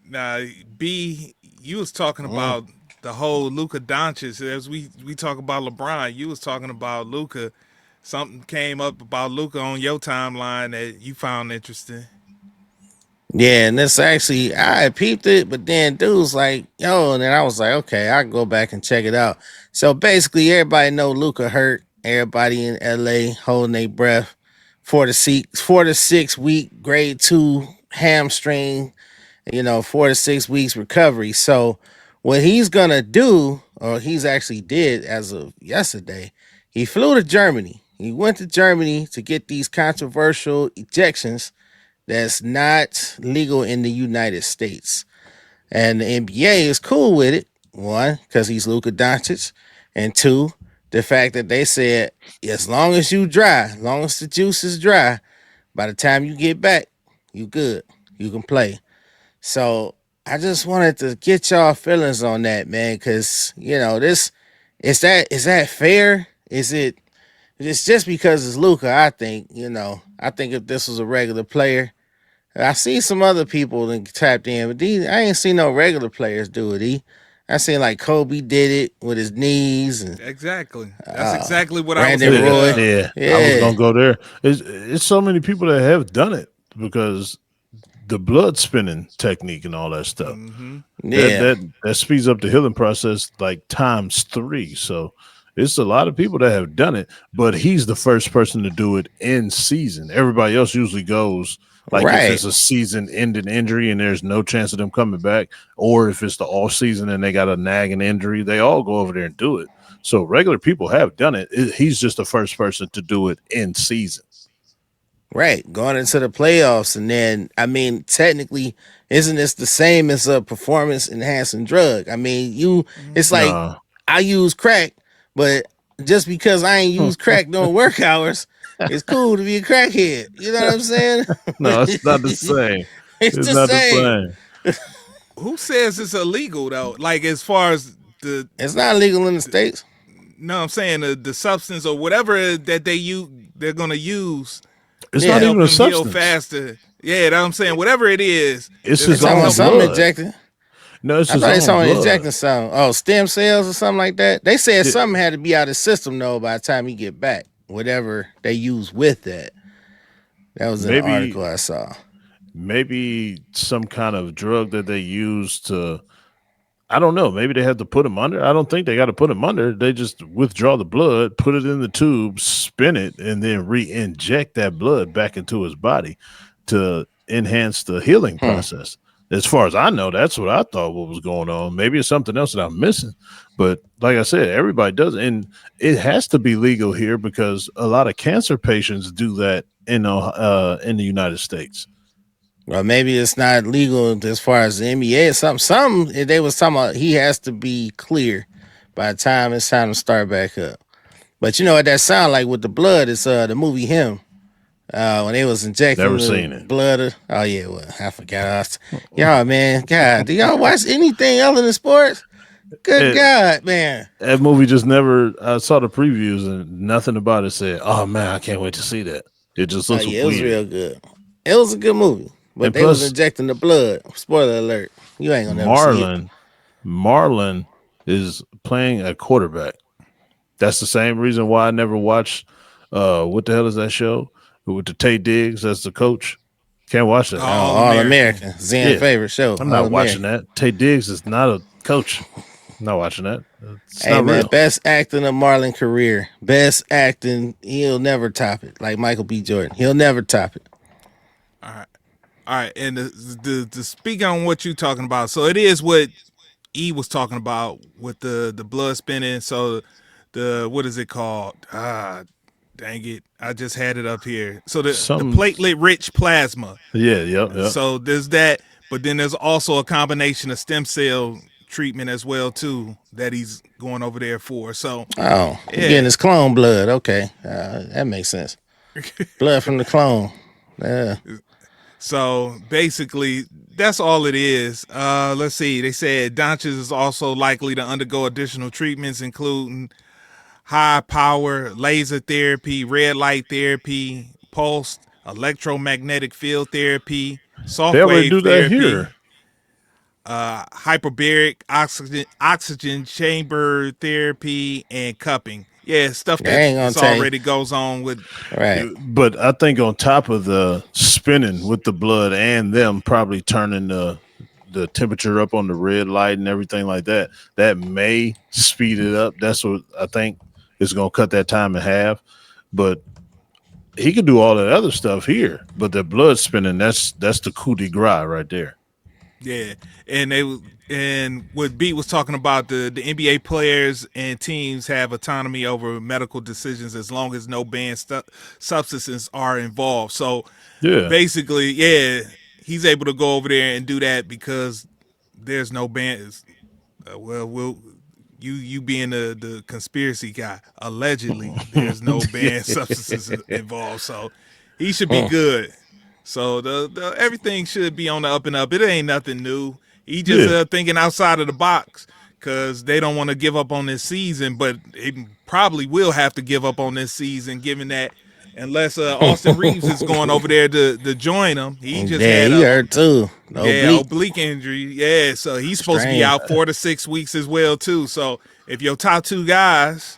Now, B, you was talking about the whole Luka Dončić. As we talk about LeBron, you was talking about Luka. Something came up about Luka on your timeline that you found interesting. Yeah, and this actually, I peeped it, but then dude's like, yo, and then I was like, okay, I can go back and check it out. So basically, everybody know Luka hurt. Everybody in LA holding their breath. 4 to 6 week grade 2 hamstring, 4 to 6 weeks recovery. So what he's gonna do, or he's actually did as of yesterday, he flew to Germany. He went to Germany to get these controversial ejections that's not legal in the United States. And the NBA is cool with it. 1, because he's Luka Dončić. And 2, the fact that they said, as long as you dry, as long as the juice is dry, by the time you get back, you good. You can play. So I just wanted to get y'all feelings on that, man, because, this, is that fair? It's just because it's Luka, I think, I think if this was a regular player, I see some other people that tapped in, but I ain't seen no regular players do it. I seen like Kobe did it with his knees. And, exactly. That's exactly what Brandon I was Roy. Yeah, I was gonna go there. It's so many people that have done it because the blood spinning technique and all that stuff. Mm-hmm. Yeah, that speeds up the healing process like ×3. So it's a lot of people that have done it, but he's the first person to do it in season. Everybody else usually goes. Like if it's a season-ending injury and there's no chance of them coming back, or if it's the off season and they got a nagging injury, they all go over there and do it. So regular people have done it. He's just the first person to do it in season. Right, going into the playoffs, and then I mean, technically, isn't this the same as a performance enhancing drug? I mean, it's like Nah. I use crack, but just because I ain't use crack during work hours, it's cool to be a crackhead. You know what I'm saying? No, it's not the same. It's It's the not the same. same. Who says it's illegal though? Like as far as the It's not illegal in the States. no, I'm saying the substance or whatever that they're gonna use. It's Yeah. not help even a them heal substance. faster. Yeah, that's what I'm saying. Whatever it is, It's it's his Talking own about something blood. injecting. No, it's I his thought they own saw blood. injecting something. Oh, stem cells or something like that. They said Yeah. something had to be out of the system though by the time he get back. Whatever they use with that. That was in the Maybe- article I saw. Maybe some kind of drug that they use to, I don't know. Maybe they had to put him under. I don't think they got to put him under. They just withdraw the blood, put it in the tube, spin it, and then re-inject that blood back into his body to enhance the healing process. As far as I know, that's what I thought what was going on. Maybe it's something else that I'm missing. But like I said, everybody does it. And it has to be legal here because a lot of cancer patients do that in the United States. Well, maybe it's not legal as far as the NBA or something. Some they was talking about he has to be clear by the time it's time to start back up. But you know what that sound like with the blood? It's the movie Him. When they was injecting Never the seen it. blood. Oh yeah, well I forgot. Y'all man, God, do y'all watch anything other than sports? Good God, man. That movie just never. I saw the previews and nothing about it said, "Oh man, I can't wait to see that." It just Oh looks yeah, it was weird. real good. It was a good movie. But And they was plus- injecting the blood. Spoiler alert. You ain't gonna never see it. Marlon is playing a quarterback. That's the same reason why I never watched. What the hell is that show with the Tay Diggs as the coach? Can't watch that. All American. Zen's favorite show. I'm not watching that. Tay Diggs is not a coach. I'm not watching that. It's Hey not man, real. best acting of Marlon career. Best acting. He'll never top it. Like Michael B. Jordan. He'll never top it. all right. And to speak on what you're talking about, so it is what E was talking about with the blood spinning. So the what is it called? Dang it! I just had it up here. So the platelet rich plasma. Yeah, yep. So there's that, but then there's also a combination of stem cell treatment as well too that he's going over there for. So Oh, he getting his clone blood. Okay, that makes sense. Blood from the clone. Yeah. So basically, that's all it is. Let's see. They said Dončić is also likely to undergo additional treatments, including high power laser therapy, red light therapy, pulsed electromagnetic field therapy, soft They already wave do that therapy, here. hyperbaric oxygen chamber therapy, and cupping. Yeah, stuff They ain't gonna that tell you. already goes on with. Right. But I think on top of the spinning with the blood and them probably turning the temperature up on the red light and everything like that, that may speed it up. That's what I think is going to cut that time in half. But he could do all that other stuff here. But the blood spinning, that's the coup de grace right there. Yeah, and what Beat was talking about, the NBA players and teams have autonomy over medical decisions as long as no banned substances are involved. So Yeah. basically, yeah, he's able to go over there and do that because there's no bans. You being the conspiracy guy, allegedly there's no banned substances involved, so he should be good. So the everything should be on the up and up. It ain't nothing new. He just thinking outside of the box because they don't want to give up on this season, but he probably will have to give up on this season, given that unless Austin Reeves is going over there to join him. He just had he hurt too. oblique injury. Yeah, so he's supposed to be out 4 to 6 weeks as well too. So if your top two guys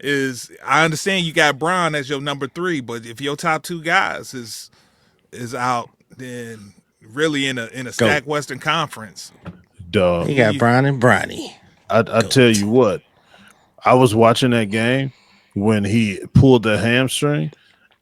I understand you got Bron as your number 3, but if your top two guys is out, then really in a stacked Western Conference. Dog. He got Bron and Bronny. I tell you what, I was watching that game when he pulled the hamstring,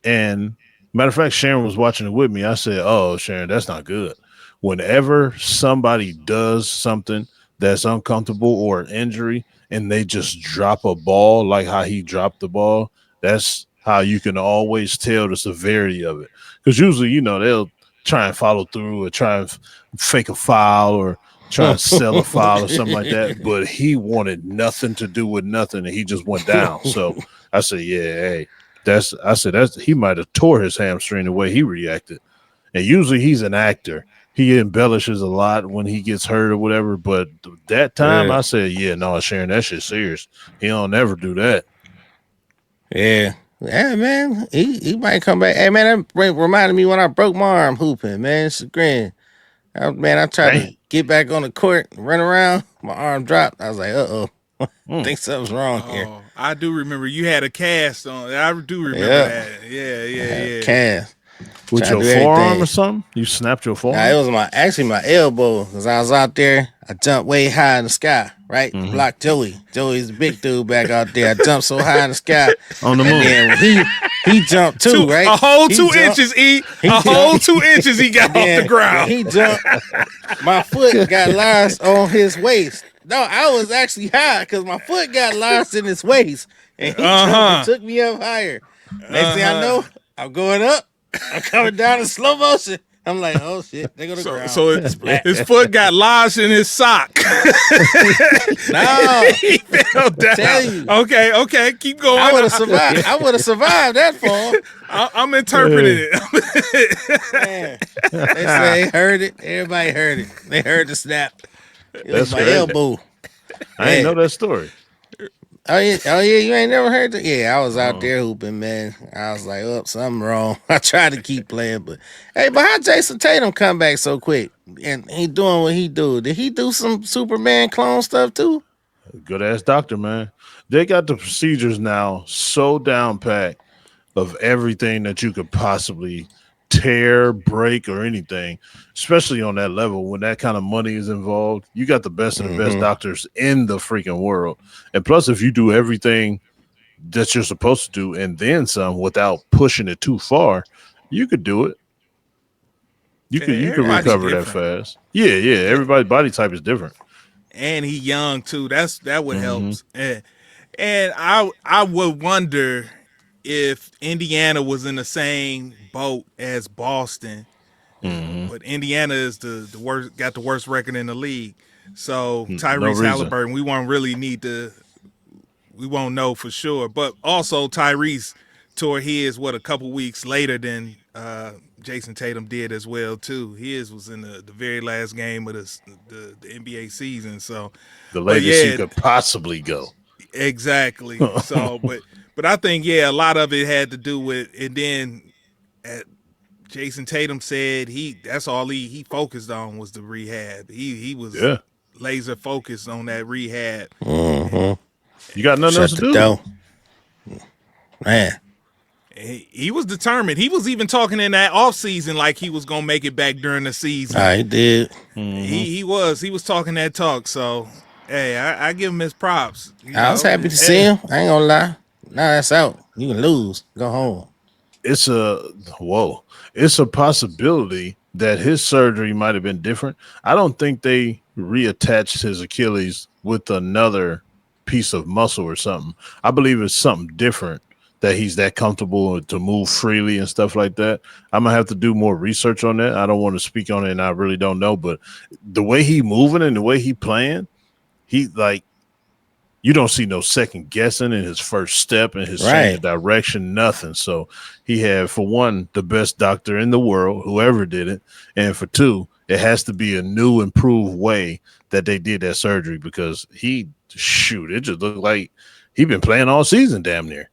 and matter of fact, Sharon was watching it with me. I said, "Oh, Sharon, that's not good." Whenever somebody does something that's uncomfortable or an injury, and they just drop a ball like how he dropped the ball, that's how you can always tell the severity of it. Because usually, they'll try and follow through or try and fake a foul or try and sell a foul or something like that. But he wanted nothing to do with nothing, and he just went down. So I said, yeah, hey, that's he might have tore his hamstring the way he reacted. And usually he's an actor. He embellishes a lot when he gets hurt or whatever. But that time I said, yeah, no, Sharon, that shit's serious. He don't ever do that. Yeah. Yeah, man. He might come back. Hey, man, that reminded me when I broke my arm hooping, man. It's a grin. I tried to get back on the court, run around. My arm dropped. I was like, uh-oh. I think something's wrong here. I do remember you had a cast on. I do remember that. Yeah. Cast. With your forearm or something? You snapped your forearm? Nah, it was my elbow because I was out there. I jumped way high in the sky, right? Blocked Joey. Joey's the big dude back out there. I jumped so high in the sky. On the moon. And then he jumped too, right? A whole 2 inches, whole 2 inches he got off the ground. He jumped. My foot got lodged on his waist. No, I was actually high because my foot got lodged in his waist. And he jumped and took me up higher. Next thing I know, I'm going up. I'm coming down in slow motion. I'm like, oh shit, they go to the ground. So his foot got lodged in his sock. No, he fell down. Tell you. Okay, keep going. I would have survived. I would have survived that fall. I'm interpreting it. Man, they say they heard it. Everybody heard it. They heard the snap. It was my elbow. I didn't know that story. Oh yeah, you ain't never heard that? Yeah, I was out there hooping, man. I was like, oh, something wrong. I tried to keep playing, but how Jason Tatum come back so quick? And he doing what he do. Did he do some Superman clone stuff too? Good ass doctor, man. They got the procedures now so down pat of everything that you could possibly tear, break, or anything, especially on that level when that kind of money is involved. You got the best of the best doctors in the freaking world. And plus, if you do everything that you're supposed to do and then some without pushing it too far, you could do it. You could recover that fast. Yeah. Everybody's body type is different. And he young too. That what helps. And I would wonder if Indiana was in the same boat as Boston, but Indiana is the worst, got the worst record in the league. So Tyrese Halliburton, we won't know for sure. But also Tyrese tore his a couple weeks later than Jason Tatum did as well too. His was in the very last game of the NBA season. So the latest you could possibly go. Exactly. So, but I think a lot of it had to do with, and then Jason Tatum said that's all he focused on was the rehab. He was laser focused on that rehab. You got nothing else to do, man. He was determined. He was even talking in that offseason like he was gonna make it back during the season. I did. He was talking that talk. So hey, I give him his props. I was happy to see him. I ain't gonna lie. Now that's out. You can lose. Go home. It's a possibility that his surgery might have been different. I don't think they reattached his Achilles with another piece of muscle or something. I believe it's something different, that he's that comfortable to move freely and stuff like that. I'm gonna have to do more research on that. I don't want to speak on it, and I really don't know. But the way he moving and the way he playing, you don't see no second guessing in his first step and his change of direction, nothing. So he had, for one, the best doctor in the world, whoever did it. And for two, it has to be a new, improved way that they did that surgery, because it just looked like he been playing all season damn near.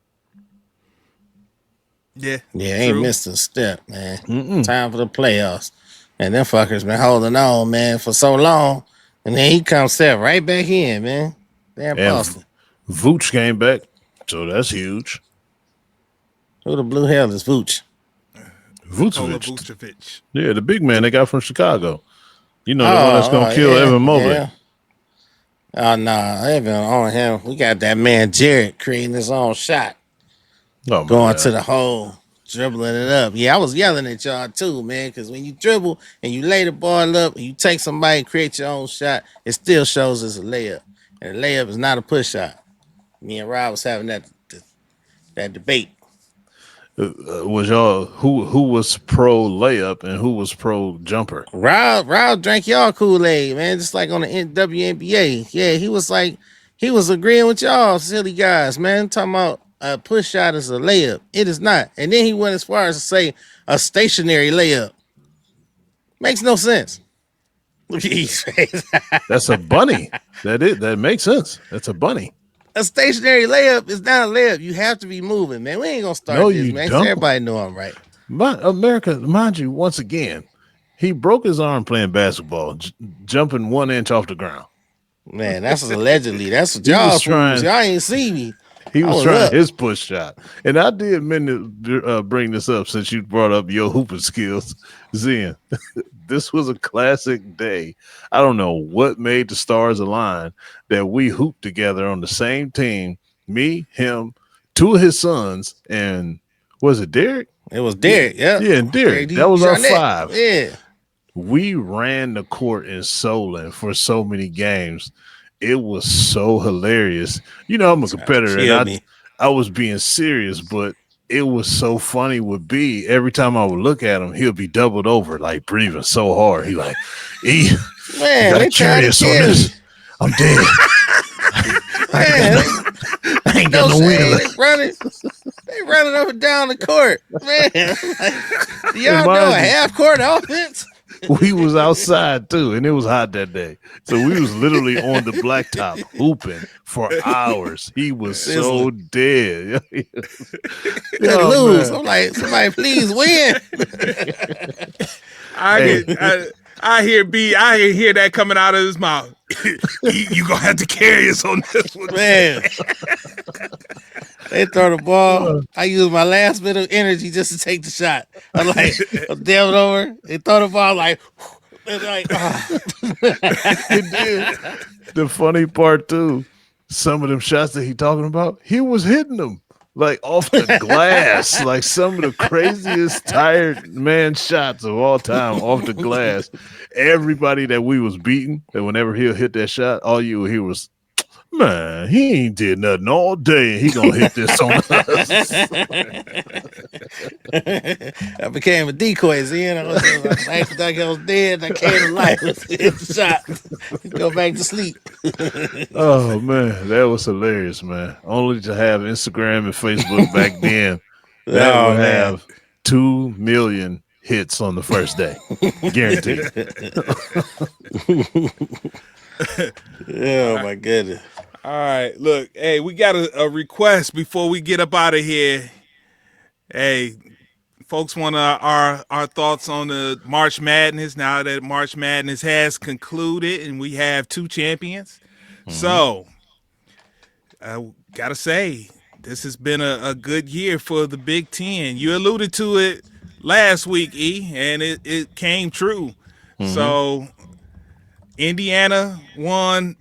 Yeah, ain't missed a step, man. Time for the playoffs. And them fuckers been holding on, man, for so long. And then he comes step right back in, man. Damn, Boston. Vooch came back, so that's huge. Who the blue hell is Vooch? Vucevic. Yeah, the big man they got from Chicago. You know, the one that's going to kill Evan Mobley. Yeah. Oh, no, Evan on him. We got that man Jared creating his own shot. Going to the hole, dribbling it up. Yeah, I was yelling at y'all too, man, because when you dribble and you lay the ball up and you take somebody and create your own shot, it still shows as a layup. And a layup is not a push shot. Me and Rob was having that debate. Was y'all who was pro layup and who was pro jumper? Rob drank y'all Kool-Aid, man, just like on the WNBA. Yeah, he was agreeing with y'all silly guys, man. Talking about a push shot is a layup. It is not. And then he went as far as to say a stationary layup. Makes no sense. Look at his face. That's a bunny. That makes sense. That's a bunny. A stationary layup is not a layup. You have to be moving, man. We ain't gonna start this, you man. don't. So everybody know I'm right. America, mind you, once again, he broke his arm playing basketball, jumping 1 inch off the ground. Man, that's allegedly. That's what y'all trying. Y'all ain't see me. He was trying his push shot. And I did mean to bring this up since you brought up your hooping skills. Zen, this was a classic day. I don't know what made the stars align that we hooped together on the same team. Me, him, 2 of his sons, and was it Derek? It was Derek, yeah. Yeah, and Derek. That was our 5. Yeah. We ran the court in Solon for so many games. It was so hilarious. You know, I'm a competitor, and I was being serious, but it was so funny with B. Every time I would look at him, he'll be doubled over, like breathing so hard. He like, man, they curious on this. I'm dead. I ain't got no win. They running up and down the court, man. Like, do y'all know a half court offense? We was outside too, and it was hot that day. So we was literally on the blacktop hooping for hours. He was so dead. Lose. I'm like, somebody please win. I hear B. I hear that coming out of his mouth. You gonna have to carry us on this one, man. They throw the ball. I use my last bit of energy just to take the shot. I'm like, I'm down over. They throw the ball like, The funny part too, some of them shots that he talking about, he was hitting them like off the glass, like some of the craziest tired man shots of all time off the glass. Everybody that we was beating, that whenever he'll hit that shot, all you would hear was, man, he ain't did nothing all day. He gonna hit this on us. I became a decoy. I was dead. I came to life. Hit the shot. Go back to sleep. Oh man, that was hilarious, man. Only to have Instagram and Facebook back then that would have 2 million hits on the first day, guaranteed. Oh my goodness. All right, look, hey, we got a request before we get up out of here. Hey, folks want our thoughts on the March Madness now that March Madness has concluded and we have 2 champions. Mm-hmm. So, gotta say, this has been a good year for the Big Ten. You alluded to it last week, E, and it came true. Mm-hmm. So, Indiana won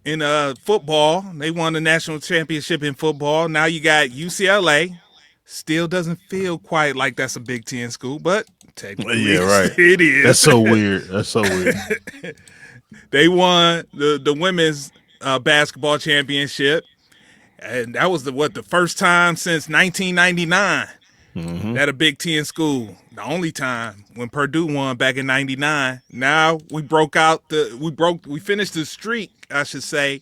in football. They won the national championship in football. Now you got UCLA. Still doesn't feel quite like that's a Big Ten school, but technically it is. That's so weird. They won the women's basketball championship, and that was the first time since 1999 that a Big Ten school. The only time when Purdue won back in '99. Now we we finished the streak, I should say,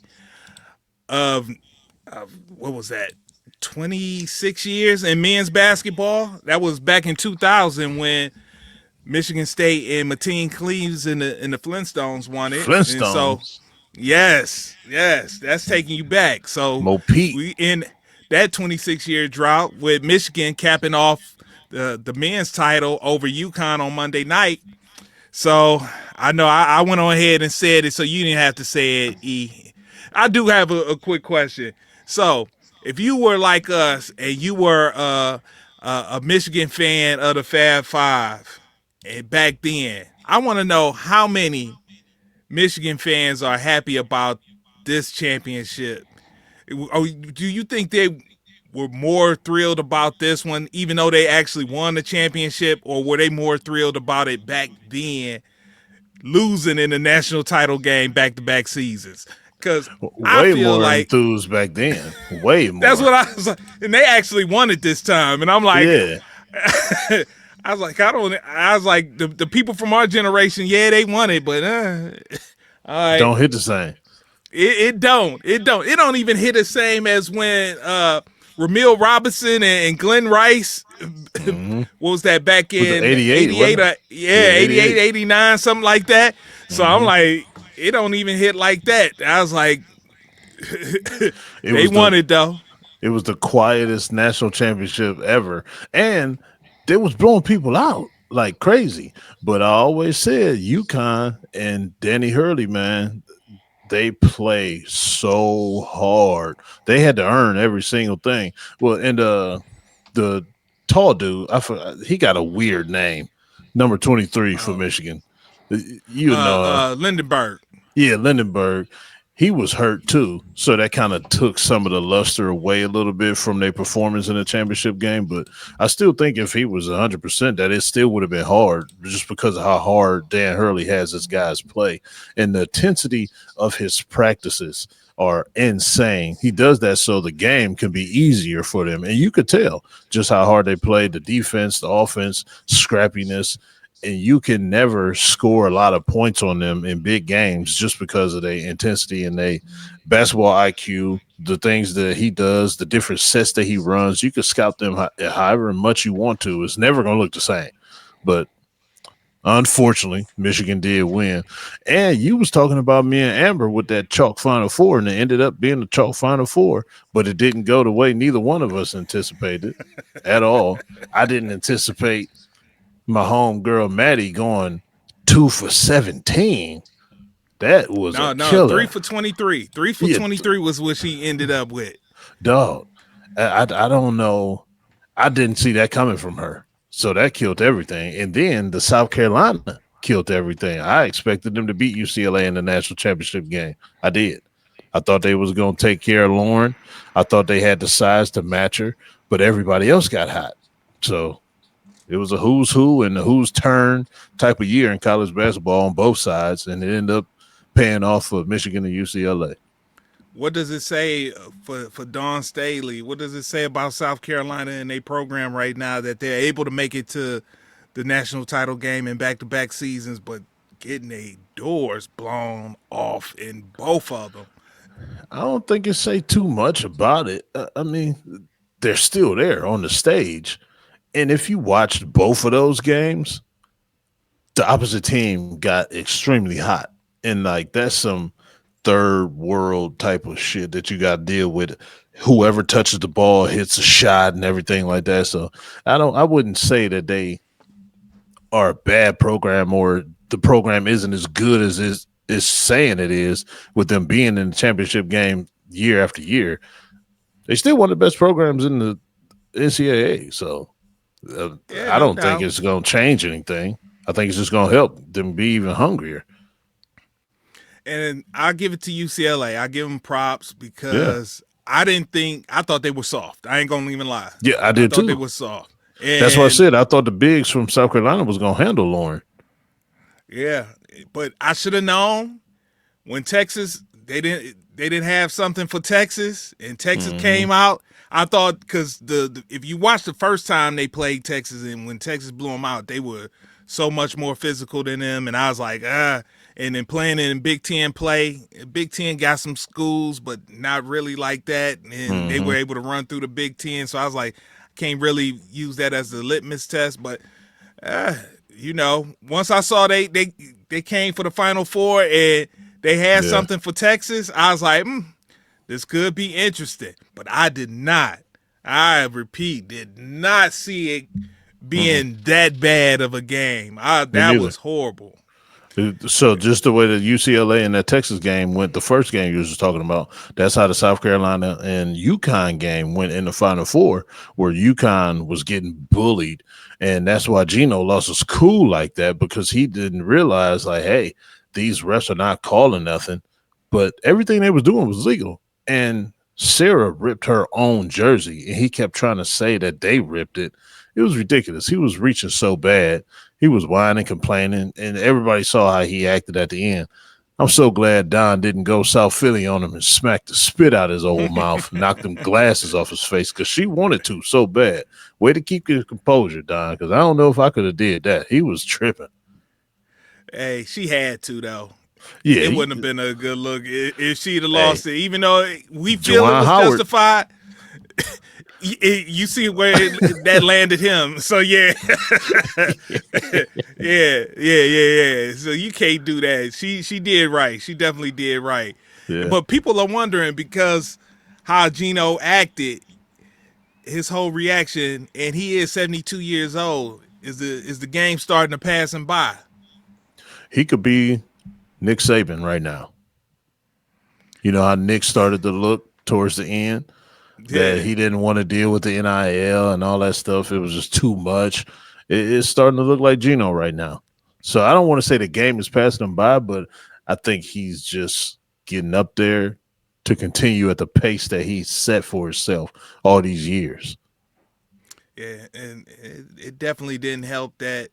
of what was that? 26 years in men's basketball. That was back in 2000 when Michigan State and Mateen Cleaves and the Flintstones won it. Flintstones. And so, yes, that's taking you back. So we in that 26-year drought with Michigan capping off the men's title over UConn on Monday night. So I know I went on ahead and said it, so you didn't have to say it, E. I do have a quick question. So if you were like us and you were a Michigan fan of the Fab Five and back then, I want to know how many Michigan fans are happy about this championship. Do you think they were more thrilled about this one, even though they actually won the championship, or were they more thrilled about it back then, losing in the national title game back-to-back seasons? because I way feel more like enthused back then. Way more. that's what I was like, and they actually won it this time, and I'm like, yeah. I was like, the people from our generation, yeah, they won it, but all right, Don't hit the same. it don't even hit the same as when Ramil Robinson and Glenn Rice. What was that back in 88? 88 88, 89, something like that. So I'm like, it don't even hit like that. I was like, they won it though. It was the quietest national championship ever. And they was blowing people out like crazy. But I always said UConn and Danny Hurley, man, they play so hard. They had to earn every single thing. Well, and the tall dude, he got a weird name, number 23 for Michigan. You know, Lindenberg. Yeah, Lindenberg. He was hurt too, so that kind of took some of the luster away a little bit from their performance in the championship game. But I still think if he was 100%, that it still would have been hard, just because of how hard Dan Hurley has his guys play and the intensity of his practices are insane. He does that so the game can be easier for them, and you could tell just how hard they played. The defense, the offense, scrappiness. And you can never score a lot of points on them in big games just because of their intensity and their basketball IQ, the things that he does, the different sets that he runs. You can scout them however much you want to. It's never going to look the same. But unfortunately, Michigan did win. And you was talking about me and Amber with that chalk Final Four, and it ended up being a chalk Final Four, but it didn't go the way neither one of us anticipated at all. I didn't anticipate my home girl Maddie going 2 for 17. That was a killer. 3 for 23. 3 for 23 was what she ended up with. Dog, I don't know. I didn't see that coming from her. So that killed everything. And then the South Carolina killed everything. I expected them to beat UCLA in the national championship game. I did. I thought they was going to take care of Lauren. I thought they had the size to match her, but everybody else got hot. So it was a who's who and a who's turn type of year in college basketball on both sides, and it ended up paying off for Michigan and UCLA. What does it say for Dawn Staley? What does it say about South Carolina and their program right now that they're able to make it to the national title game in back-to-back seasons, but getting their doors blown off in both of them? I don't think it say too much about it. I mean, they're still there on the stage. And if you watched both of those games, the opposite team got extremely hot. And like that's some third world type of shit that you got to deal with. Whoever touches the ball hits a shot and everything like that. So I wouldn't say that they are a bad program or the program isn't as good as is saying it is, with them being in the championship game year after year. They still one of the best programs in the NCAA. So I don't think it's going to change anything. I think it's just going to help them be even hungrier. And I'll give it to UCLA. I give them props because I thought they were soft. I ain't going to even lie. Yeah, I did too. They were soft. And that's what I said. I thought the bigs from South Carolina was going to handle Lauren. Yeah, but I should have known when Texas, they didn't have something for Texas, and Texas came out. I thought because if you watch the first time they played Texas and when Texas blew them out, they were so much more physical than them. And I was like, and then playing in Big Ten play, Big Ten got some schools, but not really like that. And they were able to run through the Big Ten. So I was like, I can't really use that as the litmus test. But, once I saw they came for the Final Four and they had something for Texas, I was like, this could be interesting. But I did not see it being that bad of a game. That was horrible. So just the way the UCLA and that Texas game went, the first game you was just talking about, that's how the South Carolina and UConn game went in the Final Four, where UConn was getting bullied. And that's why Gino lost his cool like that, because he didn't realize, like, hey, these refs are not calling nothing. But everything they was doing was legal. And Sarah ripped her own jersey, and he kept trying to say that they ripped it. It was ridiculous. He was reaching so bad. He was whining, complaining, and everybody saw how he acted at the end. I'm so glad Don didn't go South Philly on him and smack the spit out his old mouth, knock them glasses off his face because she wanted to so bad. Way to keep his composure, Don, because I don't know if I could have did that. He was tripping. Hey, she had to though. Yeah, It wouldn't have been a good look if she'd have lost it. Even though we feel Juwan it was Howard. justified, you see where that landed him. So yeah, yeah. So you can't do that. She did right. She definitely did right. Yeah. But people are wondering because how Gino acted, his whole reaction, and he is 72 years old. Is the game starting to pass him by? He could be Nick Saban right now. You know how Nick started to look towards the end? That he didn't want to deal with the NIL and all that stuff. It was just too much. It's starting to look like Gino right now. So I don't want to say the game is passing him by, but I think he's just getting up there to continue at the pace that he set for himself all these years. Yeah, and it definitely didn't help that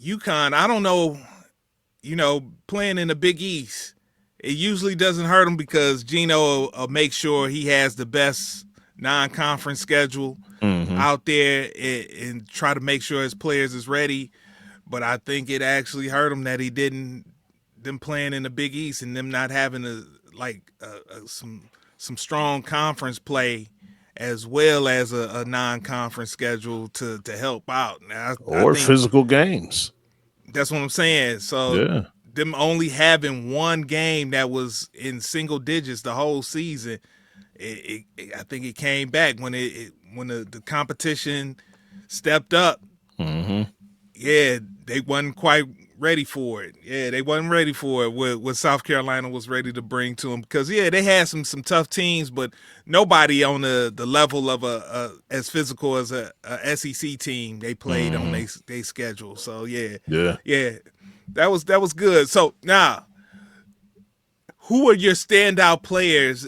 UConn, I don't know, playing in the Big East, it usually doesn't hurt him because Gino will make sure he has the best non-conference schedule out there and try to make sure his players is ready. But I think it actually hurt him that he didn't them playing in the Big East and them not having some strong conference play as well as a non-conference schedule to help out. Now, I think physical games. That's what I'm saying. So them only having one game that was in single digits the whole season, I think it came back when the competition stepped up. Yeah, they wasn't quite ready for it. Yeah, they wasn't ready for it. What South Carolina was ready to bring to them because they had some tough teams, but nobody on the level of as physical as a SEC team they played on they schedule. So yeah, that was good. So now, who are your standout players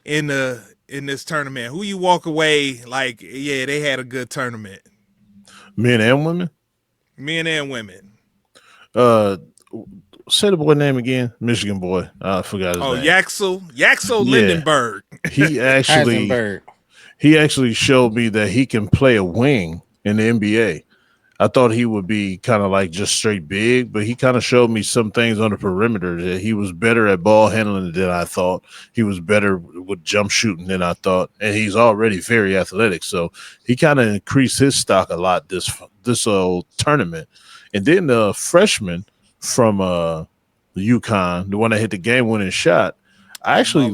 in this tournament? Who you walk away like they had a good tournament? Men and women. Men and women. Say the boy name again. Michigan boy. I forgot his name. Yaxel Lindenberg. He actually showed me that he can play a wing in the NBA. I thought he would be kind of like just straight big, but he kind of showed me some things on the perimeter that he was better at ball handling than I thought. He was better with jump shooting than I thought, and he's already very athletic. So he kind of increased his stock a lot this tournament. And then the freshman from UConn, the one that hit the game-winning shot, I actually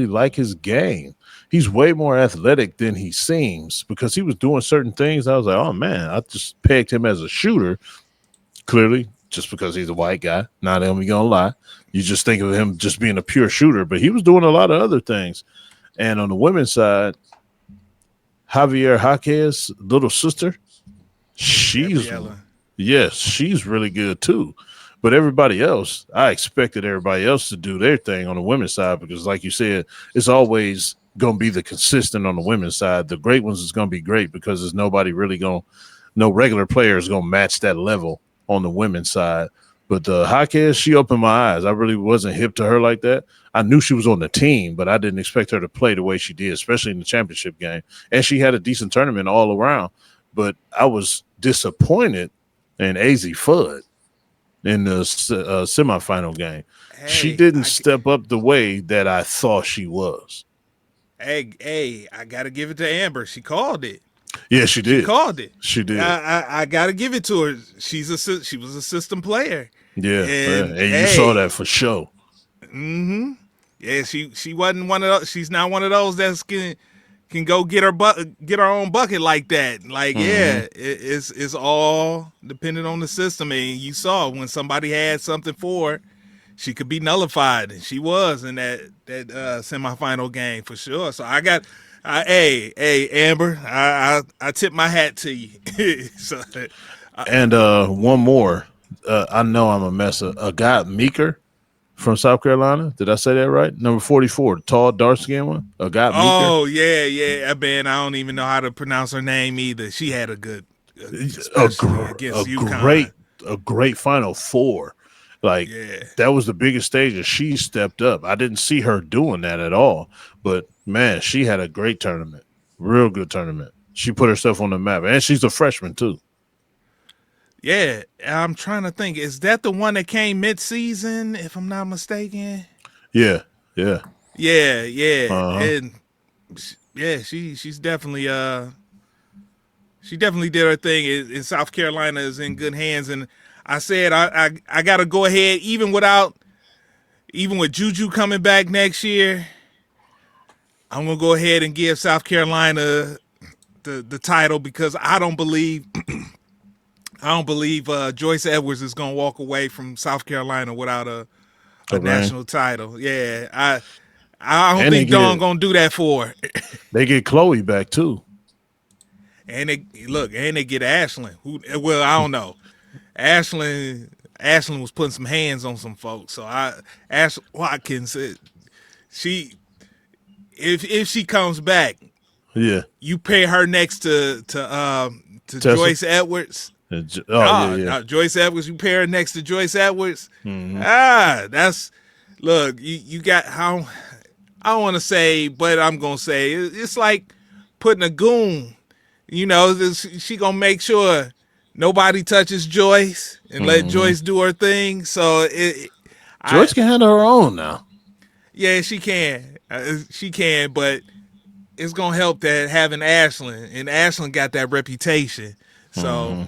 like his game. He's way more athletic than he seems because he was doing certain things. I was like, oh, man, I just pegged him as a shooter, clearly, just because he's a white guy. Not even going to lie. You just think of him just being a pure shooter, but he was doing a lot of other things. And on the women's side, Javier Jaquez's little sister, she's really good too. But everybody else, I expected everybody else to do their thing on the women's side because, like you said, it's always going to be the consistent on the women's side. The great ones is going to be great because there's nobody really no regular player is going to match that level on the women's side. But Jaquez, she opened my eyes. I really wasn't hip to her like that. I knew she was on the team, but I didn't expect her to play the way she did, especially in the championship game. And she had a decent tournament all around. But I was disappointed in AZ Fudd in the semifinal game. She didn't step up the way that I thought she was. Hey, I got to give it to Amber. She called it. Yeah, she did. She called it. She did. I got to give it to her. She was a system player. Yeah, and you saw that for sure. Yeah, she wasn't one of those. She's not one of those that can go get her own bucket like that. Like, it's all dependent on the system. And you saw when somebody had something for her, she could be nullified, and she was in that semifinal game for sure. So I got, hey Amber, I tip my hat to you. And one more, I know I'm a mess up. A guy Meeker from South Carolina. Did I say that right? Number 44, the tall, dark-skinned one. A guy Meeker. Oh yeah. Man, I don't even know how to pronounce her name either. She had a good, a great Final Four. Like that was the biggest stage and she stepped up. I didn't see her doing that at all. But man, she had a great tournament. Real good tournament. She put herself on the map. And she's a freshman too. Yeah. I'm trying to think. Is that the one that came mid-season, if I'm not mistaken? Yeah. Yeah. And she's definitely she definitely did her thing. In South Carolina is in good hands. And I said I got to go ahead, even with Juju coming back next year. I'm gonna go ahead and give South Carolina the title because I don't believe Joyce Edwards is gonna walk away from South Carolina without a national title. Yeah, I don't think Dawn gonna do that for her. They get Chloe back too. And they get Ashlyn. Well, I don't know. Ashlyn was putting some hands on some folks. So Ash Watkins, if she comes back, you pair her next to Joyce Edwards. Joyce Edwards. You pair her next to Joyce Edwards. Mm-hmm. You got how I don't want to say, but I'm gonna say it's like putting a goon. You know, she gonna make sure nobody touches Joyce and let Joyce do her thing. So Joyce can handle her own now. Yeah, she can. She can, but it's gonna help that having Ashlyn, and Ashlyn got that reputation. So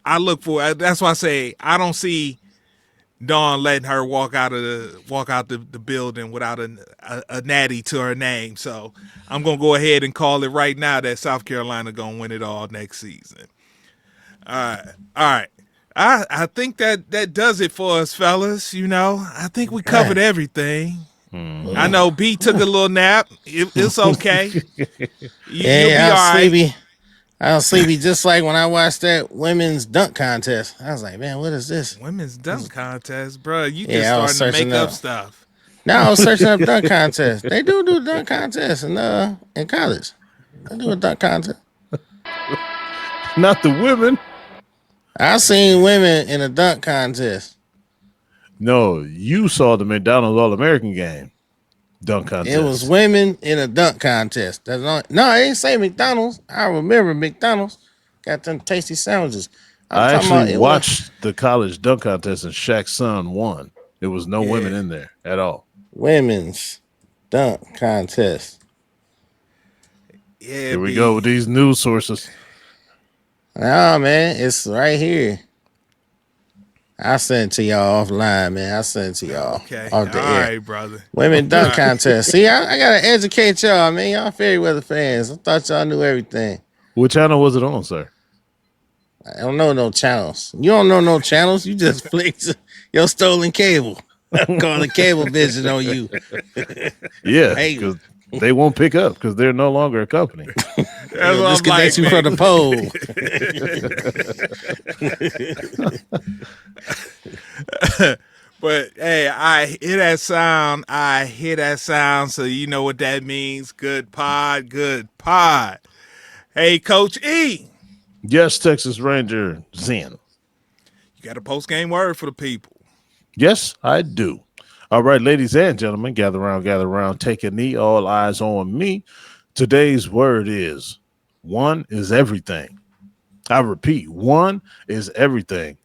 I look for. That's why I say I don't see Dawn letting her walk out the building without a natty to her name. So I'm gonna go ahead and call it right now that South Carolina gonna win it all next season. All right. I think that does it for us, fellas. You know, I think we covered everything. I know B took a little nap. It's okay. You'll be all right. I was sleepy just like when I watched that women's dunk contest. I was like, man, what is this? Women's dunk contest, bro. You just starting to make up stuff. No, I was searching up dunk contests. They do dunk contests in college. They do a dunk contest. Not the women. I seen women in a dunk contest. No, you saw the McDonald's All-American game dunk contest. It was women in a dunk contest. No, I ain't say McDonald's. I remember McDonald's got them tasty sandwiches. I actually watched the college dunk contest and Shaq's son won. There was no women in there at all. Women's dunk contest. Yeah, here we go with these news sources. Nah, man, it's right here. I sent it to y'all offline, man. I sent it to y'all. Okay. Off the all air. right, brother. Women dunk contest. See, I gotta educate y'all, man. Y'all fairy weather fans. I thought y'all knew everything. What channel was it on, sir? I don't know no channels. You don't know no channels. You just flicked your stolen cable. I'm calling cable vision on you. Yeah, because they won't pick up because they're no longer a company. Disconnect you from the pole. But hey, I hear that sound. So you know what that means. Good pod. Hey, Coach E. Yes, Texas Ranger Zen. You got a post-game word for the people. Yes, I do. All right, ladies and gentlemen, gather around, take a knee, all eyes on me. Today's word is one is everything. I repeat, one is everything.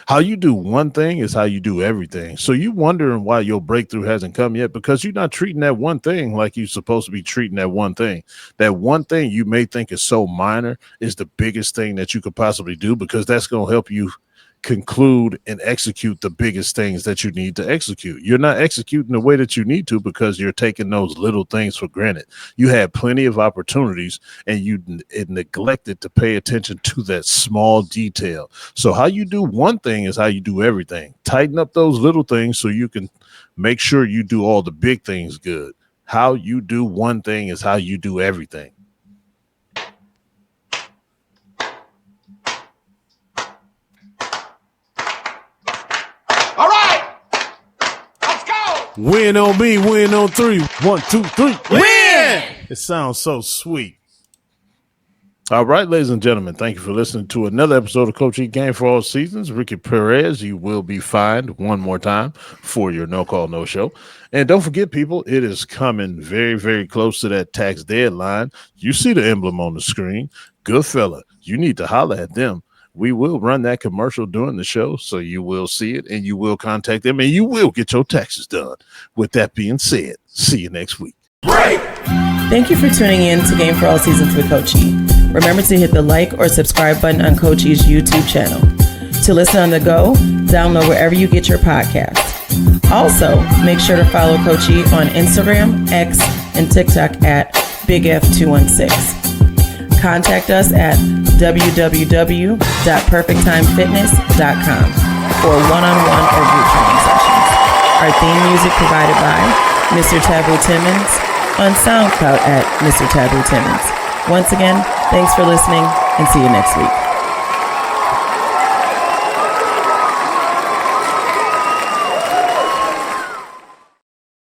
How you do one thing is how you do everything. So you wondering why your breakthrough hasn't come yet because you're not treating that one thing like you're supposed to be treating that one thing. That one thing you may think is so minor is the biggest thing that you could possibly do because that's going to help you conclude and execute the biggest things that you need to execute. You're not executing the way that you need to because you're taking those little things for granted. You had plenty of opportunities and you neglected to pay attention to that small detail. So how you do one thing is how you do everything. Tighten up those little things so you can make sure you do all the big things good. How you do one thing is how you do everything. Win on me, win on three. 1, 2, 3. Win! It sounds so sweet. All right, ladies and gentlemen, thank you for listening to another episode of Coach E Game for All Seasons. Ricky Perez, you will be fined one more time for your no call, no show. And don't forget, people, it is coming very, very close to that tax deadline. You see the emblem on the screen. Good fella, you need to holler at them. We will run that commercial during the show, so you will see it and you will contact them and you will get your taxes done. With that being said, see you next week. Thank you for tuning in to Game for All Seasons with Coach E. Remember to hit the like or subscribe button on Coach E's YouTube channel. To listen on the go, download wherever you get your podcasts. Also, make sure to follow Coach E on Instagram, X, and TikTok at BigF216. Contact us at www.perfecttimefitness.com for one-on-one or group training sessions. Our theme music provided by Mr. Taboo Timmons on SoundCloud at Mr. Taboo Timmons. Once again, thanks for listening and see you next week.